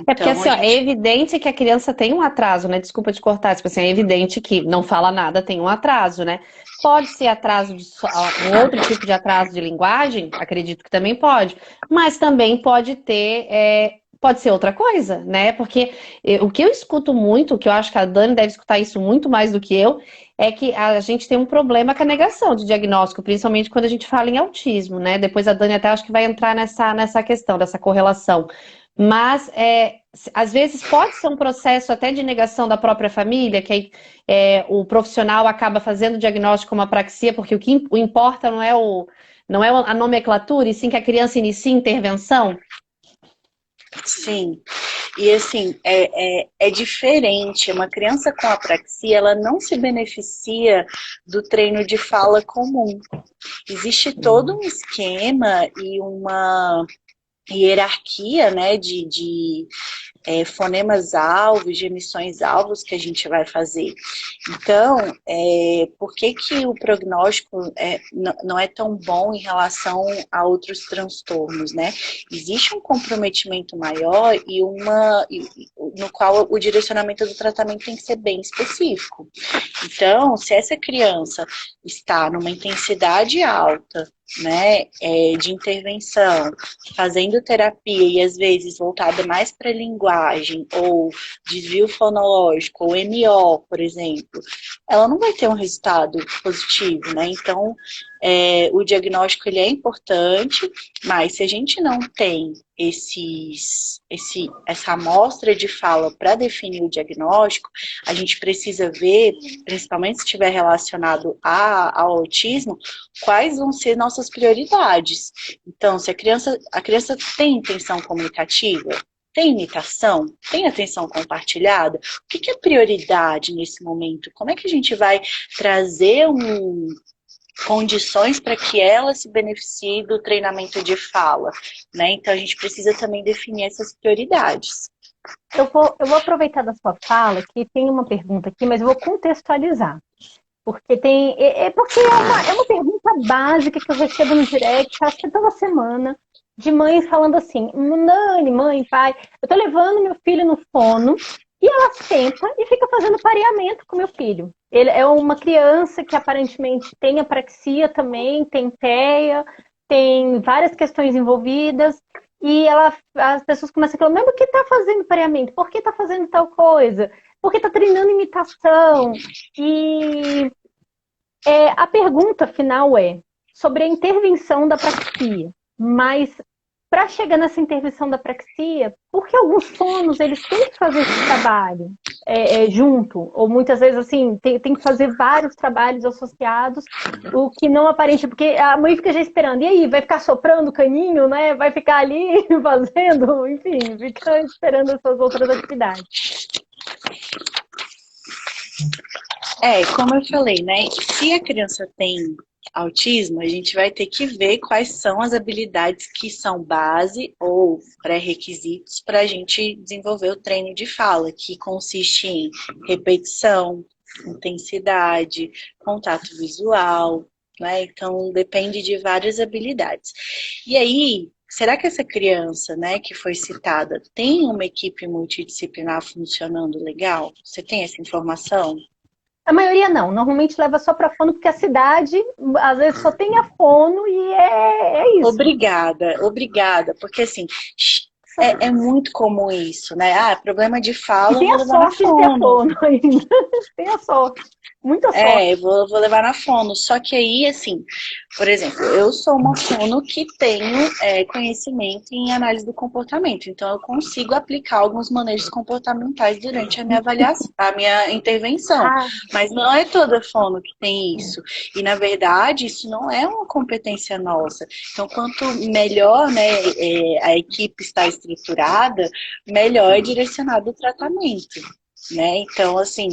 Porque Então, assim, ó, é evidente que a criança tem um atraso, né? Desculpa te cortar, tipo assim, é evidente que não fala nada, tem um atraso, né? Pode ser atraso de um outro tipo de atraso de linguagem, acredito que também pode, mas também pode ter, pode ser outra coisa, né? Porque o que eu escuto muito, que eu acho que a Dani deve escutar isso muito mais do que eu, é que a gente tem um problema com a negação de diagnóstico, principalmente quando a gente fala em autismo, né? Depois a Dani até acho que vai entrar nessa questão, dessa correlação. Mas, às vezes, pode ser um processo até de negação da própria família, que aí, o profissional acaba fazendo o diagnóstico como apraxia, porque o importa não é a nomenclatura, e sim que a criança inicie intervenção. Sim, e assim, é diferente. Uma criança com apraxia, ela não se beneficia do treino de fala comum. Existe todo um esquema e uma hierarquia, né, de fonemas-alvos, de emissões-alvos que a gente vai fazer. Então, por que o prognóstico não é tão bom em relação a outros transtornos, né? Existe um comprometimento maior no qual o direcionamento do tratamento tem que ser bem específico. Então, se essa criança está numa intensidade alta, né, de intervenção, fazendo terapia e às vezes voltada mais para a linguagem, linguagem, ou desvio fonológico, ou MO, por exemplo, ela não vai ter um resultado positivo, né? Então, o diagnóstico ele é importante, mas se a gente não tem essa amostra de fala para definir o diagnóstico, a gente precisa ver, principalmente se estiver relacionado ao autismo, quais vão ser nossas prioridades. Então, se a criança tem intenção comunicativa, tem imitação, tem atenção compartilhada, o que é prioridade nesse momento? Como é que a gente vai trazer condições para que ela se beneficie do treinamento de fala, né? Então a gente precisa também definir essas prioridades. Eu vou aproveitar da sua fala, que tem uma pergunta aqui, mas eu vou contextualizar. Porque porque é uma pergunta básica que eu recebo no direct, acho que toda semana, de mães falando assim, Nani, mãe, pai, eu tô levando meu filho no fono, e ela senta e fica fazendo pareamento com meu filho. Ele é uma criança que aparentemente tem apraxia também, tem TEA, tem várias questões envolvidas, e as pessoas começam a falar, mas por que tá fazendo pareamento? Por que tá fazendo tal coisa? Por que tá treinando imitação? E a pergunta final é sobre a intervenção da praxia, mas para chegar nessa intervenção da praxia, por que alguns fonos eles têm que fazer esse trabalho junto? Ou muitas vezes assim, tem que fazer vários trabalhos associados, o que não aparente, porque a mãe fica já esperando, e aí, vai ficar soprando o caninho, né? Vai ficar ali fazendo, enfim, fica esperando essas outras atividades. Como eu falei, né? Se a criança tem autismo, a gente vai ter que ver quais são as habilidades que são base ou pré-requisitos para a gente desenvolver o treino de fala, que consiste em repetição, intensidade, contato visual, né? Então, depende de várias habilidades. E aí, será que essa criança, né, que foi citada, tem uma equipe multidisciplinar funcionando legal? Você tem essa informação? A maioria não, normalmente leva só para fono, porque a cidade, às vezes, só tem a fono e é isso. Obrigada, porque assim, é muito comum isso, né? Problema de fala, tem eu a vou levar na sorte de ter a fono. fono ainda, tem a sorte, muita sorte. Vou levar na fono. Só que aí, assim, por exemplo, eu sou uma fono que tenho conhecimento em análise do comportamento. Então, eu consigo aplicar alguns manejos comportamentais durante a minha avaliação, a minha intervenção. Mas não é toda fono que tem isso. E, na verdade, isso não é uma competência nossa. Então, quanto melhor, né, a equipe está estruturada, melhor é direcionado o tratamento. Né? Então, assim,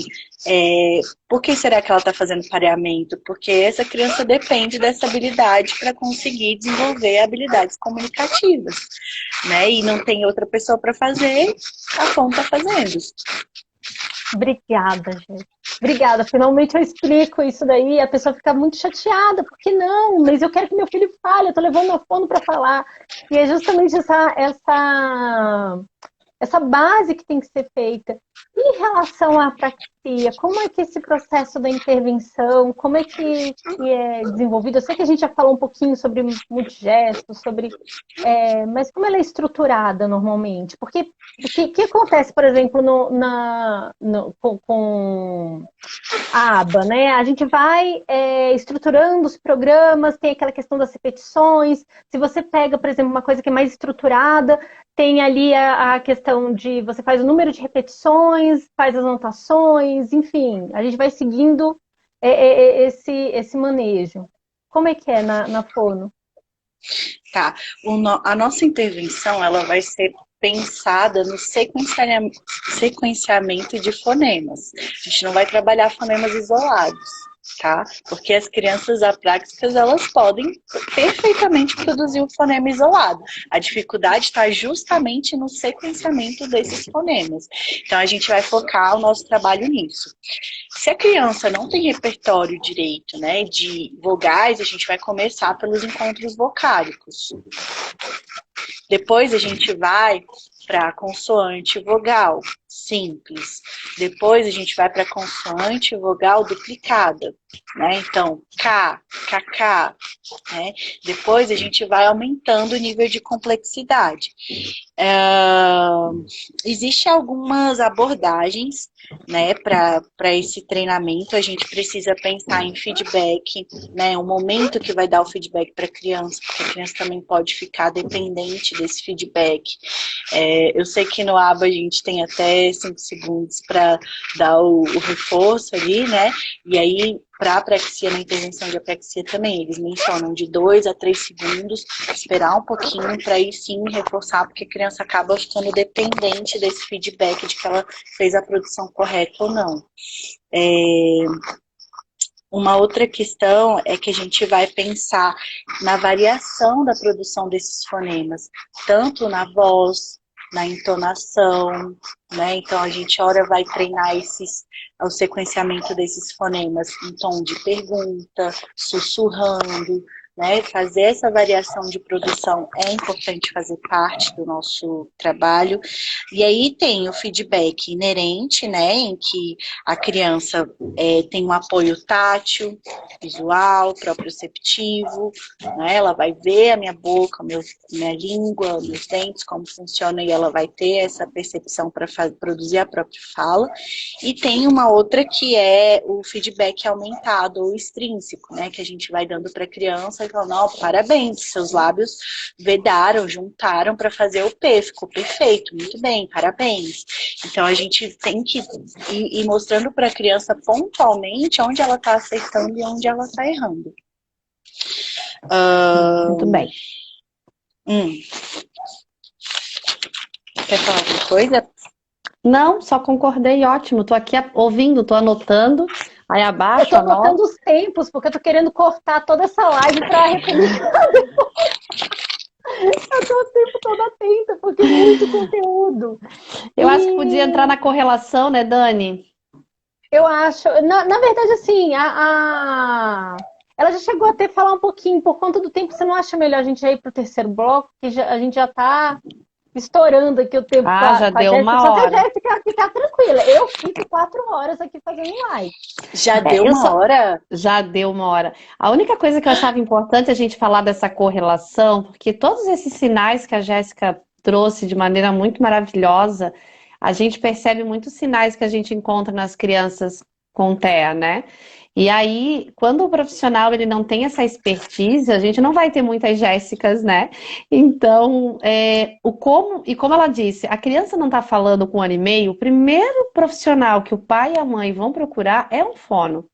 por que será que ela está fazendo pareamento? Porque essa criança depende dessa habilidade para conseguir desenvolver habilidades comunicativas, né? E não tem outra pessoa para fazer, a FON está fazendo. Obrigada, gente. Obrigada. Finalmente eu explico isso daí. A pessoa fica muito chateada. Por que não? Mas eu quero que meu filho fale. Eu tô levando a fono para falar. E é justamente essa base que tem que ser feita. E em relação à praxia, como é que esse processo da intervenção, como é que é desenvolvido? Eu sei que a gente já falou um pouquinho sobre multigestos, mas como ela é estruturada normalmente? Porque o que acontece, por exemplo, com a aba, né? A gente vai estruturando os programas, tem aquela questão das repetições. Se você pega, por exemplo, uma coisa que é mais estruturada, tem ali a questão de você faz o número de repetições, faz as anotações, enfim, a gente vai seguindo esse manejo. Como é que é na fono? Tá, a nossa intervenção ela vai ser pensada no sequenciamento de fonemas. A gente não vai trabalhar fonemas isolados, tá? Porque as crianças apráxicas, elas podem perfeitamente produzir o fonema isolado. A dificuldade está justamente no sequenciamento desses fonemas. Então, a gente vai focar o nosso trabalho nisso. Se a criança não tem repertório direito, né, de vogais, a gente vai começar pelos encontros vocálicos. Depois a gente vai para a consoante vogal simples. Depois a gente vai para a consoante vogal duplicada. né? Então, K, KK, né? Depois a gente vai aumentando o nível de complexidade. Existem algumas abordagens, né, para esse treinamento. A gente precisa pensar em feedback, né, o momento que vai dar o feedback para a criança, porque a criança também pode ficar dependente desse feedback. Eu sei que no ABA a gente tem até 5 segundos para dar o reforço ali, né, e aí para a apraxia, na intervenção de apraxia também, eles mencionam de 2 a 3 segundos, esperar um pouquinho para aí sim reforçar, porque a criança acaba ficando dependente desse feedback de que ela fez a produção correta ou não. Uma outra questão é que a gente vai pensar na variação da produção desses fonemas, tanto na voz, na entonação, né? Então a gente ora vai treinar o sequenciamento desses fonemas em tom de pergunta, sussurrando, né? Fazer essa variação de produção é importante fazer parte do nosso trabalho. E aí tem o feedback inerente, né? Em que a criança tem um apoio tátil, visual, proprioceptivo, né? Ela vai ver a minha boca, minha língua, meus dentes, como funciona, e ela vai ter essa percepção para produzir a própria fala. E tem uma outra que é o feedback aumentado ou extrínseco, né? Que a gente vai dando para a criança e falando, não, parabéns, seus lábios vedaram, juntaram para fazer o P, ficou perfeito, muito bem, parabéns. Então a gente tem que ir mostrando para a criança pontualmente onde ela está acertando e onde ela está errando. Muito bem. Quer falar alguma coisa? Não, só concordei, ótimo. Tô aqui ouvindo, tô anotando. Aí abaixo, eu tô anotando os tempos, porque eu tô querendo cortar toda essa live para republicar depois. Eu tô o tempo todo atenta, porque é muito conteúdo. Eu acho que podia entrar na correlação, né, Dani? Eu acho. Na verdade, assim, ela já chegou a falar um pouquinho. Por conta do tempo, você não acha melhor a gente já ir pro terceiro bloco? Que a gente já tá estourando aqui o tempo já com a deu Jéssica. uma Só hora. que a Jéssica ficar tranquila. Eu fico 4 horas aqui fazendo live. Já deu uma hora? Já deu uma hora. A única coisa que eu achava importante a gente falar dessa correlação, porque todos esses sinais que a Jéssica trouxe de maneira muito maravilhosa, a gente percebe muitos sinais que a gente encontra nas crianças com TEA, né? E aí, quando o profissional ele não tem essa expertise, a gente não vai ter muitas Jéssicas, né? Então, como ela disse, a criança não está falando com 1 ano e meio, o primeiro profissional que o pai e a mãe vão procurar é um fono.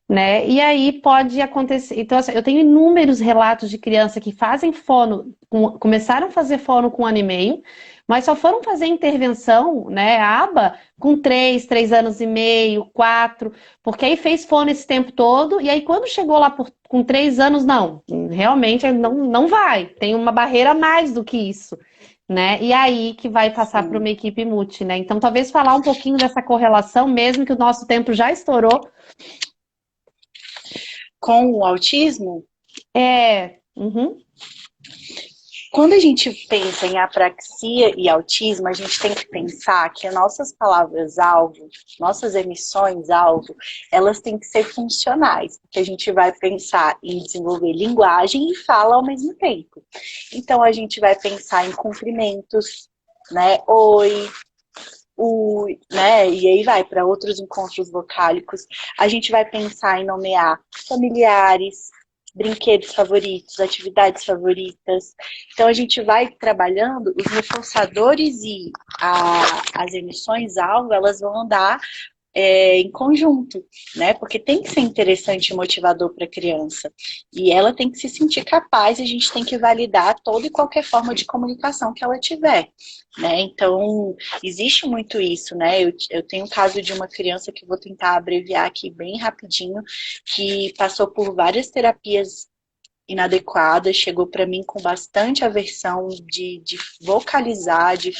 Né? E aí pode acontecer. Então, assim, eu tenho inúmeros relatos de criança que fazem fono, começaram a fazer fono com 1 ano e meio, mas só foram fazer intervenção, né, aba, com 3 anos e meio, 4, porque aí fez fono esse tempo todo, e aí quando chegou lá com 3 anos, não, realmente não vai, tem uma barreira a mais do que isso. Né? E aí que vai passar para uma equipe multi, né? Então, talvez falar um pouquinho dessa correlação, mesmo que o nosso tempo já estourou. Com o autismo? Uhum. Quando a gente pensa em apraxia e autismo, a gente tem que pensar que nossas palavras-alvo, nossas emissões-alvo, elas têm que ser funcionais, porque a gente vai pensar em desenvolver linguagem e fala ao mesmo tempo. Então, a gente vai pensar em cumprimentos, né? Oi, né? E aí vai para outros encontros vocálicos. A gente vai pensar em nomear familiares, brinquedos favoritos, atividades favoritas. Então a gente vai trabalhando os reforçadores e as emissões-alvo, elas vão andar em conjunto, né? Porque tem que ser interessante e motivador para a criança. E ela tem que se sentir capaz e a gente tem que validar toda e qualquer forma de comunicação que ela tiver, né? Então, existe muito isso, né? Eu tenho um caso de uma criança que eu vou tentar abreviar aqui bem rapidinho, que passou por várias terapias inadequada, chegou para mim com bastante aversão de vocalizar, de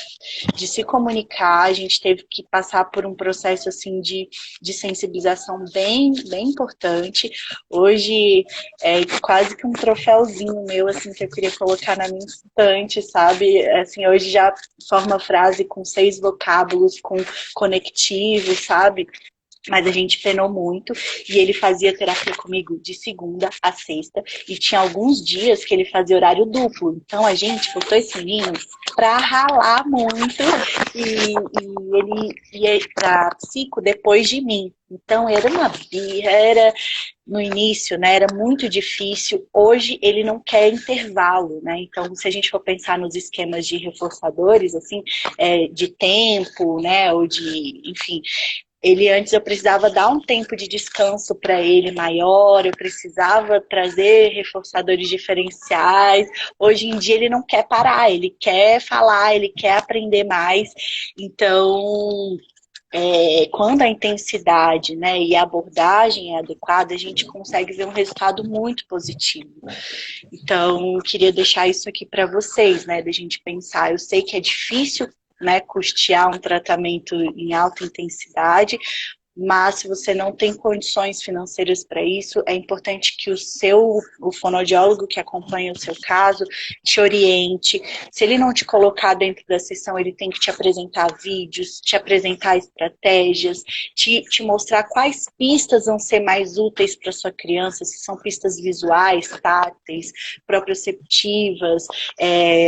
se comunicar. A gente teve que passar por um processo assim de sensibilização bem importante. Hoje é quase que um troféuzinho meu assim que eu queria colocar na minha estante, sabe? Assim, hoje já forma frase com 6 vocábulos, com conectivo, sabe? Mas a gente penou muito e ele fazia terapia comigo de segunda a sexta e tinha alguns dias que ele fazia horário duplo. Então a gente botou esse menino pra ralar muito e ele ia pra psico depois de mim. Então era uma birra, era no início, né, era muito difícil. Hoje ele não quer intervalo, né? Então se a gente for pensar nos esquemas de reforçadores, assim, de tempo, né, ou de, enfim, ele antes eu precisava dar um tempo de descanso para ele maior, eu precisava trazer reforçadores diferenciais. Hoje em dia ele não quer parar, ele quer falar, ele quer aprender mais. Então, quando a intensidade, né, e a abordagem é adequada, a gente consegue ver um resultado muito positivo. Então, eu queria deixar isso aqui para vocês, né, da gente pensar. Eu sei que é difícil, né, custear um tratamento em alta intensidade, mas se você não tem condições financeiras para isso, é importante que o fonoaudiólogo que acompanha o seu caso te oriente. Se ele não te colocar dentro da sessão, ele tem que te apresentar vídeos, te apresentar estratégias, te mostrar quais pistas vão ser mais úteis para sua criança, se são pistas visuais, táteis, proprioceptivas,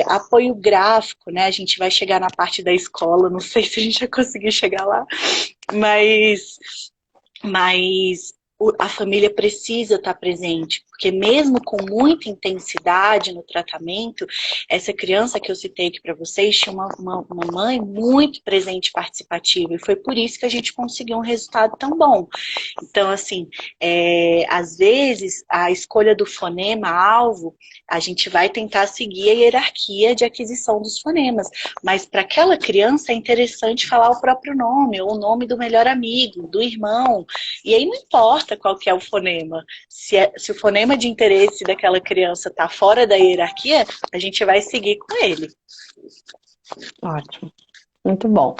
apoio gráfico, né? A gente vai chegar na parte da escola, não sei se a gente vai conseguir chegar lá, mas a família precisa estar presente, porque mesmo com muita intensidade no tratamento, essa criança que eu citei aqui para vocês tinha uma mãe muito presente e participativa, e foi por isso que a gente conseguiu um resultado tão bom. Então, assim, às vezes, a escolha do fonema-alvo, a gente vai tentar seguir a hierarquia de aquisição dos fonemas, mas para aquela criança é interessante falar o próprio nome, ou o nome do melhor amigo, do irmão, e aí não importa qual que é o fonema. Se o fonema de interesse daquela criança está fora da hierarquia, a gente vai seguir com ele. Ótimo. Muito bom.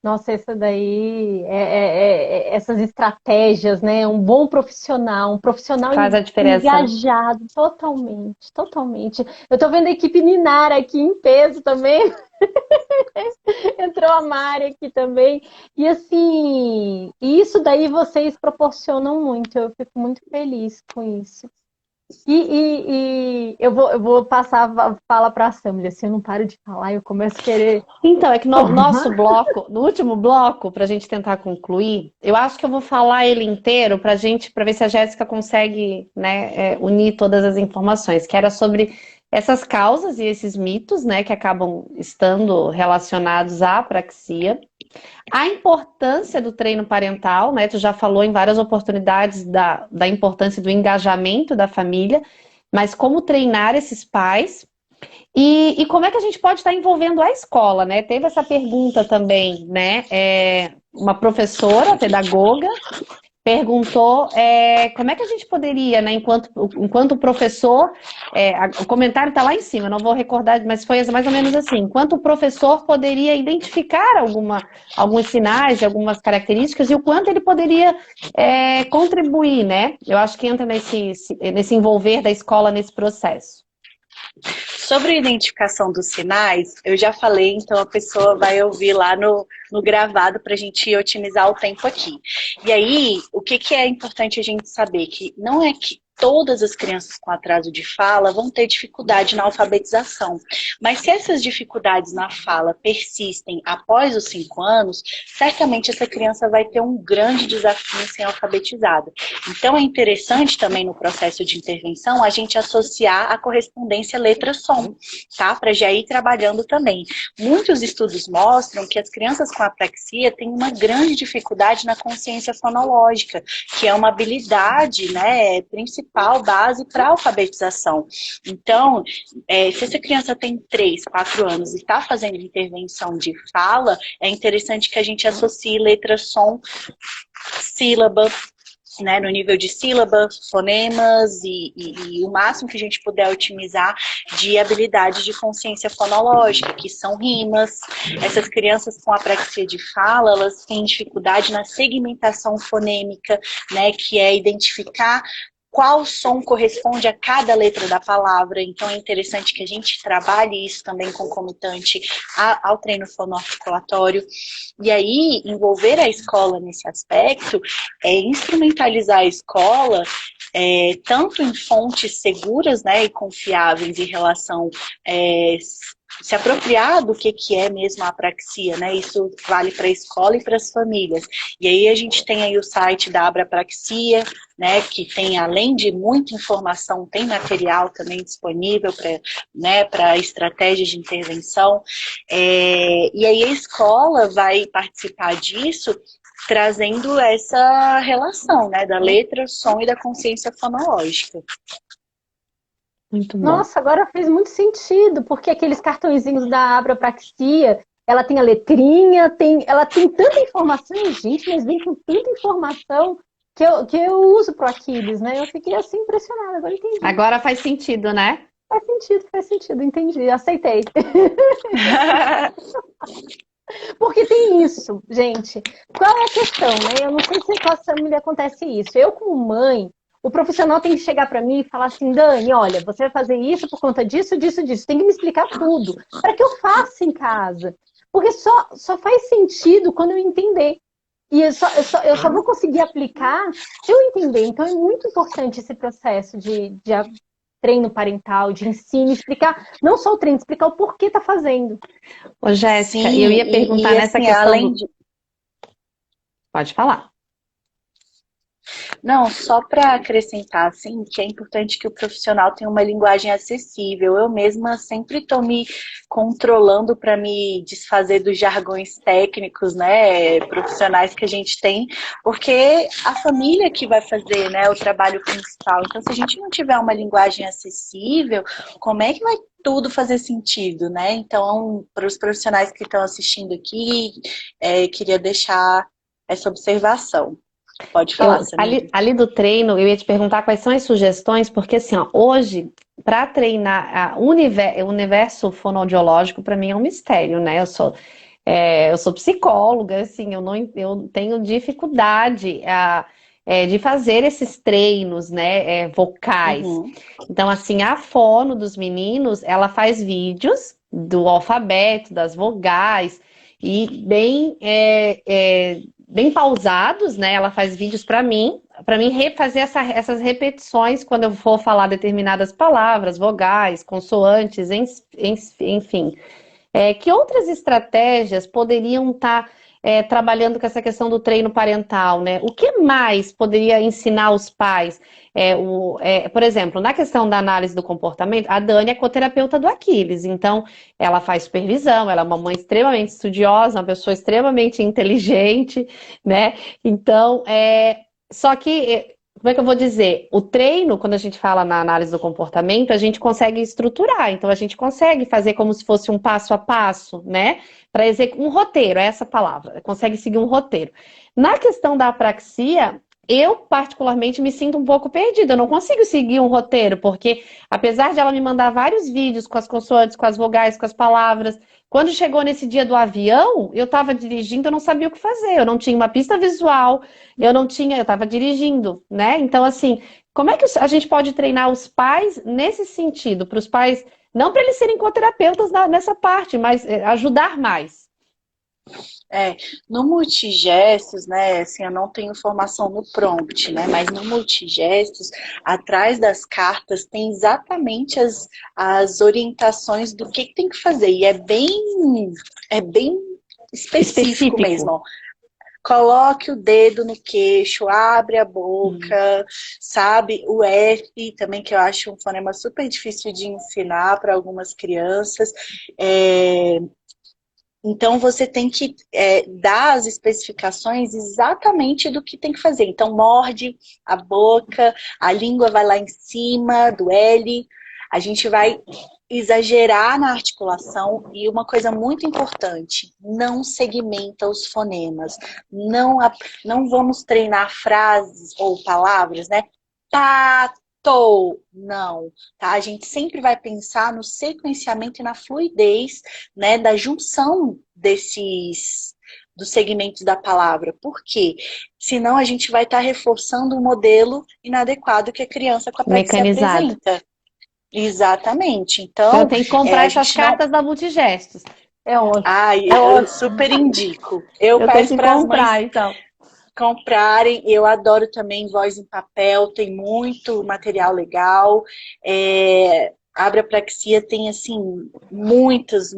Nossa, essa daí, essas estratégias, né? Um bom profissional, um profissional Faz a diferença. engajado, totalmente, totalmente. Eu tô vendo a equipe Ninara aqui em peso também. Entrou a Mari aqui também. E assim, isso daí vocês proporcionam muito. Eu fico muito feliz com isso. E eu vou passar a fala para a Sammy, assim, eu não paro de falar, eu começo a querer. Então, é que no nosso bloco, no último bloco, para a gente tentar concluir, eu acho que eu vou falar ele inteiro para ver se a Jéssica consegue, né, unir todas as informações, que era sobre essas causas e esses mitos, né, que acabam estando relacionados à apraxia. A importância do treino parental, né? Tu já falou em várias oportunidades da importância do engajamento da família, mas como treinar esses pais e como é que a gente pode estar envolvendo a escola, né? Teve essa pergunta também, né? Uma professora, pedagoga, perguntou como é que a gente poderia, né, enquanto professor, o comentário está lá em cima, não vou recordar, mas foi mais ou menos assim, enquanto o professor poderia identificar alguns sinais, algumas características, e o quanto ele poderia contribuir, né? Eu acho que entra nesse envolver da escola nesse processo. Sobre a identificação dos sinais, eu já falei, então a pessoa vai ouvir lá no gravado para a gente otimizar o tempo aqui. E aí, o que é importante a gente saber? Que não é que todas as crianças com atraso de fala vão ter dificuldade na alfabetização. Mas se essas dificuldades na fala persistem após os 5 anos, certamente essa criança vai ter um grande desafio em ser alfabetizada. Então é interessante também no processo de intervenção a gente associar a correspondência letra-som, tá? Para já ir trabalhando também. Muitos estudos mostram que as crianças com apraxia têm uma grande dificuldade na consciência fonológica, que é uma habilidade, né, principal, base para a alfabetização. Então, se essa criança tem 3, 4 anos e está fazendo intervenção de fala, é interessante que a gente associe letra, som, sílaba, né, no nível de sílabas, fonemas e o máximo que a gente puder otimizar de habilidade de consciência fonológica, que são rimas. Essas crianças com apraxia de fala, elas têm dificuldade na segmentação fonêmica, né, que é identificar qual som corresponde a cada letra da palavra. Então é interessante que a gente trabalhe isso também concomitante ao treino fonoarticulatório. E aí, envolver a escola nesse aspecto é instrumentalizar a escola tanto em fontes seguras, né, e confiáveis em relação se apropriar do que é mesmo a apraxia, né? Isso vale para a escola e para as famílias. E aí a gente tem aí o site da Abrapraxia, né, que tem, além de muita informação, tem material também disponível para, né, para estratégias de intervenção. E aí a escola vai participar disso, trazendo essa relação, né, da letra, som e da consciência fonológica. Muito bom. Nossa, agora fez muito sentido, porque aqueles cartõezinhos da Abrapraxia, ela tem a letrinha, ela tem tanta informação, gente, mas vem com tanta informação que eu uso pro Aquiles, né? Eu fiquei assim impressionada, agora entendi. Agora faz sentido, né? Faz sentido, entendi, aceitei. Porque tem isso, gente. Qual é a questão, né? Eu não sei se com a família acontece isso. Eu, como mãe, o profissional tem que chegar para mim e falar assim, Dani, olha, você vai fazer isso por conta disso, disso, disso. Tem que me explicar tudo, para que eu faça em casa. Porque só faz sentido quando eu entender. E eu só vou conseguir aplicar se eu entender. Então é muito importante esse processo de treino parental, de ensino, explicar, não só o treino, explicar o porquê tá fazendo. Ô, Jéssica, eu ia perguntar nessa assim, questão além de... Pode falar. Não, só para acrescentar, assim, que é importante que o profissional tenha uma linguagem acessível. Eu mesma sempre estou me controlando para me desfazer dos jargões técnicos, né, profissionais que a gente tem, porque a família que vai fazer, né, o trabalho principal. Então, se a gente não tiver uma linguagem acessível, como é que vai tudo fazer sentido, né? Então, para os profissionais que estão assistindo aqui, queria deixar essa observação. Pode falar, ali do treino, eu ia te perguntar quais são as sugestões, porque assim, ó, hoje, para treinar o universo fonoaudiológico, para mim é um mistério, né? Eu sou psicóloga, assim, eu tenho dificuldade de fazer esses treinos, né, vocais. Uhum. Então, assim, a fono dos meninos, ela faz vídeos do alfabeto, das vogais, e bem pausados, né? Ela faz vídeos para mim refazer essas repetições quando eu for falar determinadas palavras, vogais, consoantes, enfim. Que outras estratégias poderiam estar trabalhando com essa questão do treino parental, né? O que mais poderia ensinar os pais? Por exemplo, na questão da análise do comportamento, a Dani é coterapeuta do Aquiles, então ela faz supervisão, ela é uma mãe extremamente estudiosa, uma pessoa extremamente inteligente, né? Então, só que como é que eu vou dizer? O treino, quando a gente fala na análise do comportamento, a gente consegue estruturar. Então, a gente consegue fazer como se fosse um passo a passo, né? Para um roteiro, é essa palavra. Consegue seguir um roteiro. Na questão da apraxia, eu particularmente me sinto um pouco perdida. Eu não consigo seguir um roteiro, porque apesar de ela me mandar vários vídeos com as consoantes, com as vogais, com as palavras, quando chegou nesse dia do avião, eu estava dirigindo, eu não sabia o que fazer. Eu não tinha uma pista visual, eu estava dirigindo, né? Então, assim, como é que a gente pode treinar os pais nesse sentido? Para os pais, não para eles serem coterapeutas nessa parte, mas ajudar mais. No multigestos, né, assim, eu não tenho formação no prompt, né, mas no multigestos, atrás das cartas tem exatamente as orientações do que tem que fazer, e é bem específico mesmo, ó. Coloque o dedo no queixo, abre a boca, sabe? O F também, que eu acho um fonema super difícil de ensinar para algumas crianças. Então, você tem que dar as especificações exatamente do que tem que fazer. Então, morde a boca, a língua vai lá em cima do L, a gente vai exagerar na articulação e uma coisa muito importante, não segmenta os fonemas. Não vamos treinar frases ou palavras, né? Tá, cortou. Não, tá? A gente sempre vai pensar no sequenciamento e na fluidez, né, da junção dos segmentos da palavra. Por quê? Senão a gente vai estar reforçando um modelo inadequado que a criança com apraxia Mecanizado. apresenta. Exatamente. Então eu Então, tenho que comprar a essas gente não. cartas da Multigestos. É ótimo. Ai, É eu ótimo. super indico. Eu Eu tenho peço que para as mães comprar, então. comprarem. Eu adoro também voz em papel, tem muito material legal. A Abrapraxia tem, assim, muitas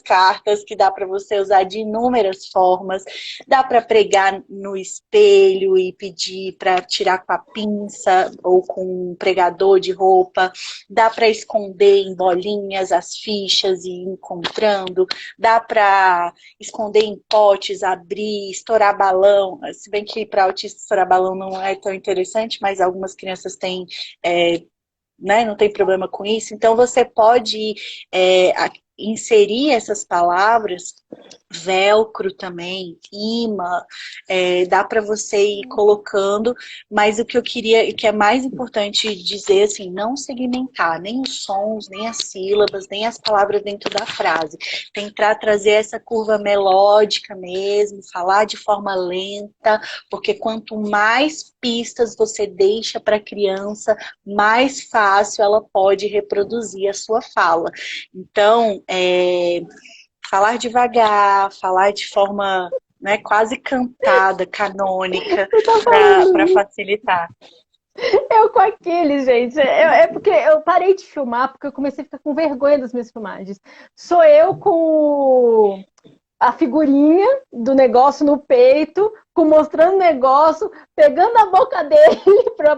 cartas que dá para você usar de inúmeras formas. Dá para pregar no espelho e pedir para tirar com a pinça ou com um pregador de roupa. Dá para esconder em bolinhas as fichas e ir encontrando. Dá para esconder em potes, abrir, estourar balão. Se bem que para autista estourar balão não é tão interessante, mas algumas crianças têm, né, não tem problema com isso. Então você pode inserir essas palavras, velcro também, imã, dá para você ir colocando, mas o que eu queria, e que é mais importante dizer, assim, não segmentar nem os sons, nem as sílabas, nem as palavras dentro da frase. Tentar trazer essa curva melódica mesmo, falar de forma lenta, porque quanto mais pistas você deixa para a criança, mais fácil ela pode reproduzir a sua fala. Então, falar devagar, falar de forma, né, quase cantada, canônica, para facilitar. Eu com aquele, gente. É porque eu parei de filmar, porque eu comecei a ficar com vergonha das minhas filmagens. Sou eu com a figurinha do negócio no peito, com mostrando o negócio, pegando a boca dele,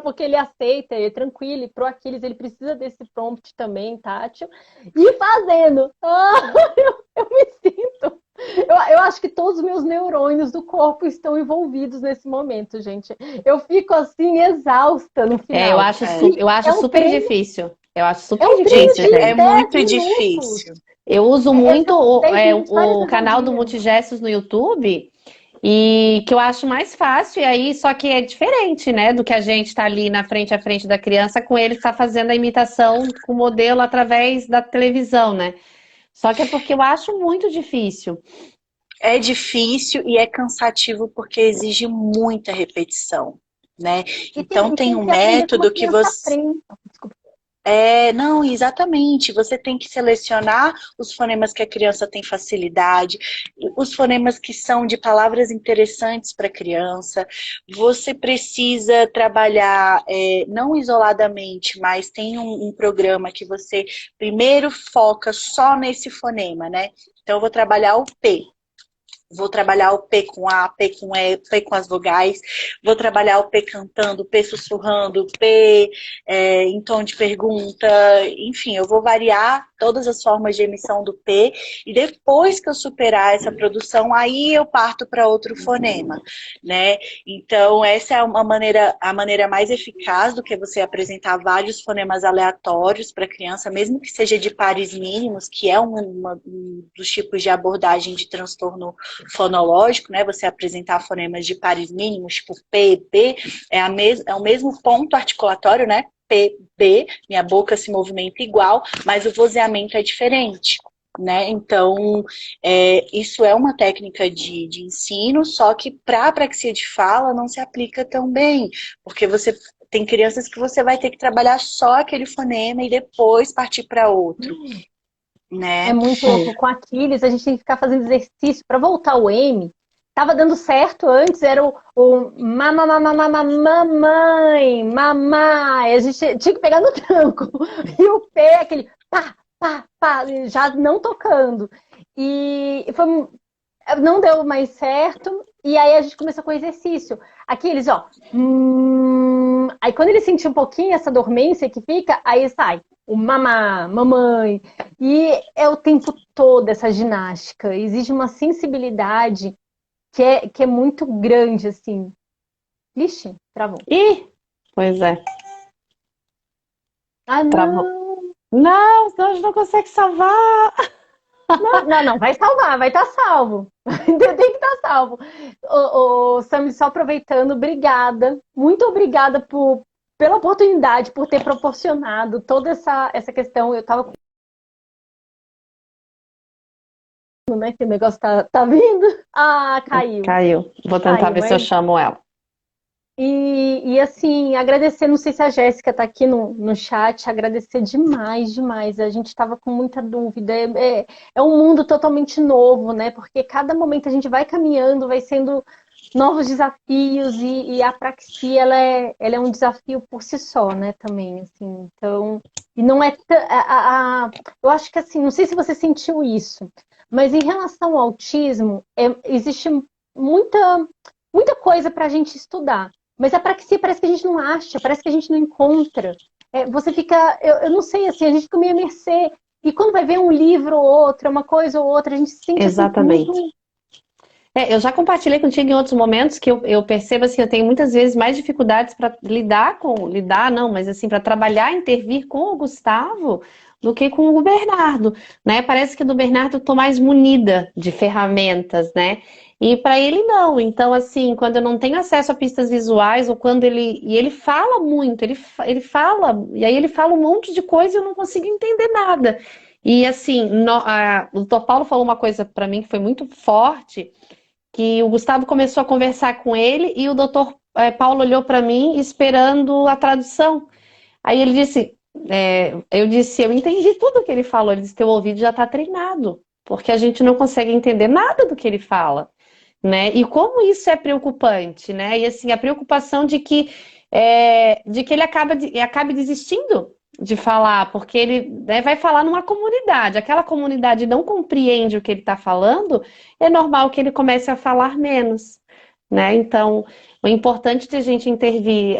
porque ele aceita, ele é tranquilo, e pro Aquiles ele precisa desse prompt também, tátil, e fazendo. Eu me sinto. Eu acho que todos os meus neurônios do corpo estão envolvidos nesse momento, gente. Eu fico assim, exausta no Eu final. acho, eu acho um super treino, difícil. Eu acho super um treino difícil, Gente, de é gente. 10 muito minutos. difícil. Eu uso muito São 10 minutos várias o vezes ao canal do dia. Multigestos no YouTube e que eu acho mais fácil, e aí só que é diferente, né, do que a gente tá ali na frente a frente da criança com ele que tá fazendo a imitação com o modelo através da televisão, né? Só que é porque eu acho muito difícil. É difícil e é cansativo porque exige muita repetição, né? Então E tem tem um que aprender como a método que criança você. aprende. Desculpa. Não, exatamente. Você tem que selecionar os fonemas que a criança tem facilidade, os fonemas que são de palavras interessantes para a criança. Você precisa trabalhar, não isoladamente, mas tem um programa que você primeiro foca só nesse fonema, né? Então, eu vou trabalhar o P. Vou trabalhar o P com A, P com E, P com as vogais. Vou trabalhar o P cantando, o P sussurrando, o P em tom de pergunta. Enfim, eu vou variar todas as formas de emissão do P. E depois que eu superar essa produção, aí eu parto para outro fonema, né? Então, essa é a maneira mais eficaz do que você apresentar vários fonemas aleatórios para a criança, mesmo que seja de pares mínimos, que é um dos tipos de abordagem de transtorno fonológico, né? Você apresentar fonemas de pares mínimos, tipo P, B, é o mesmo ponto articulatório, né? P, B, minha boca se movimenta igual, mas o vozeamento é diferente, né? Então, isso é uma técnica de ensino, só que para apraxia de fala não se aplica tão bem, porque você tem crianças que você vai ter que trabalhar só aquele fonema e depois partir para outro, É né? muito louco. Com Aquiles, a gente tem que ficar fazendo exercício. Para voltar o M, tava dando certo antes, era o mamãe, mamãe. A gente tinha que pegar no tranco. E o P, aquele pá, pá, pá, já não tocando. E não deu mais certo. E aí a gente começou com o exercício. Aqueles, ó. Aí quando ele sentir um pouquinho essa dormência que fica, aí sai. O mamá, mamãe. E é o tempo todo essa ginástica. Exige uma sensibilidade que é muito grande, assim. Vixe, travou. Ih, pois é, Ah, travou. não! Não, senão a gente não consegue salvar. Não, vai salvar, vai estar salvo. Tem que estar salvo. Sammy, só aproveitando, obrigada. Muito obrigada pela oportunidade, por ter proporcionado toda essa questão. Eu estava com, né? Esse negócio tá vindo. Ah, caiu. Caiu. Vou tentar ver se eu chamo ela. E assim, agradecer, não sei se a Jéssica está aqui no chat, agradecer demais, demais. A gente estava com muita dúvida. É um mundo totalmente novo, né? Porque cada momento a gente vai caminhando, vai sendo novos desafios, e a praxia, ela é um desafio por si só, né? Também, assim. Então, e não é. Eu acho que assim, não sei se você sentiu isso, mas em relação ao autismo, existe muita coisa para a gente estudar. Mas a praxia parece que a gente não acha, parece que a gente não encontra. Você fica, eu não sei, assim, a gente fica meio à mercê. E quando vai ver um livro ou outro, uma coisa ou outra, a gente se sente Exatamente. Assim, muito... Eu já compartilhei contigo em outros momentos que eu percebo assim, eu tenho muitas vezes mais dificuldades para mas assim, para trabalhar, intervir com o Gustavo do que com o Bernardo, né? Parece que do Bernardo eu tô mais munida de ferramentas, né? E para ele não. Então, assim, quando eu não tenho acesso a pistas visuais, ou quando ele fala muito, ele fala, e aí ele fala um monte de coisa e eu não consigo entender nada. E assim, o Dr. Paulo falou uma coisa para mim que foi muito forte, que o Gustavo começou a conversar com ele e o doutor Paulo olhou para mim esperando a tradução. Aí ele disse, eu entendi tudo que ele falou. Ele disse, teu ouvido já está treinado, porque a gente não consegue entender nada do que ele fala, né? E como isso é preocupante, né? E assim, a preocupação de que ele acabe desistindo de falar, porque ele, né, vai falar numa comunidade, aquela comunidade não compreende o que ele está falando, é normal que ele comece a falar menos, né? Então, o importante de a gente intervir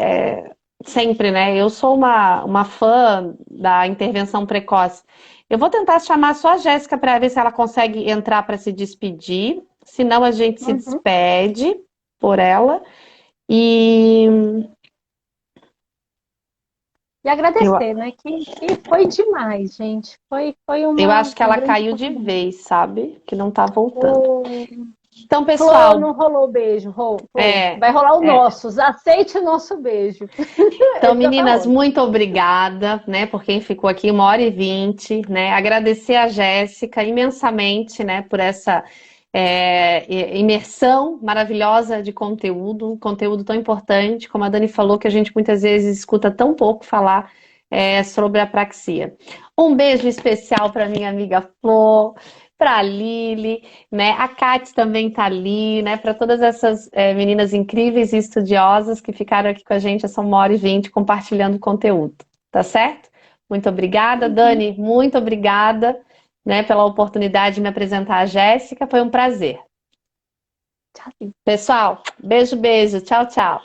sempre, né? Eu sou uma fã da intervenção precoce. Eu vou tentar chamar só a Jéssica para ver se ela consegue entrar para se despedir, senão a gente se despede por ela. E agradecer, né? Que foi demais, gente. Foi Eu acho que ela grande caiu de vez, sabe? Que não tá voltando. Então, Flor, pessoal. não rolou o beijo, vai rolar o nosso. Aceite o nosso beijo. Então, meninas, muito obrigada, né, por quem ficou aqui 1h20, né? Agradecer a Jéssica imensamente, né, por essa imersão maravilhosa de conteúdo, um conteúdo tão importante, como a Dani falou, que a gente muitas vezes escuta tão pouco falar sobre a praxia. Um beijo especial para minha amiga Flor, para a Lili, né? A Kate também tá ali, né? Para todas essas meninas incríveis e estudiosas que ficaram aqui com a gente essa 1h20 compartilhando conteúdo, tá certo? Muito obrigada, Dani, muito obrigada, né, pela oportunidade de me apresentar a Jéssica, foi um prazer. Pessoal, beijo, beijo, tchau, tchau.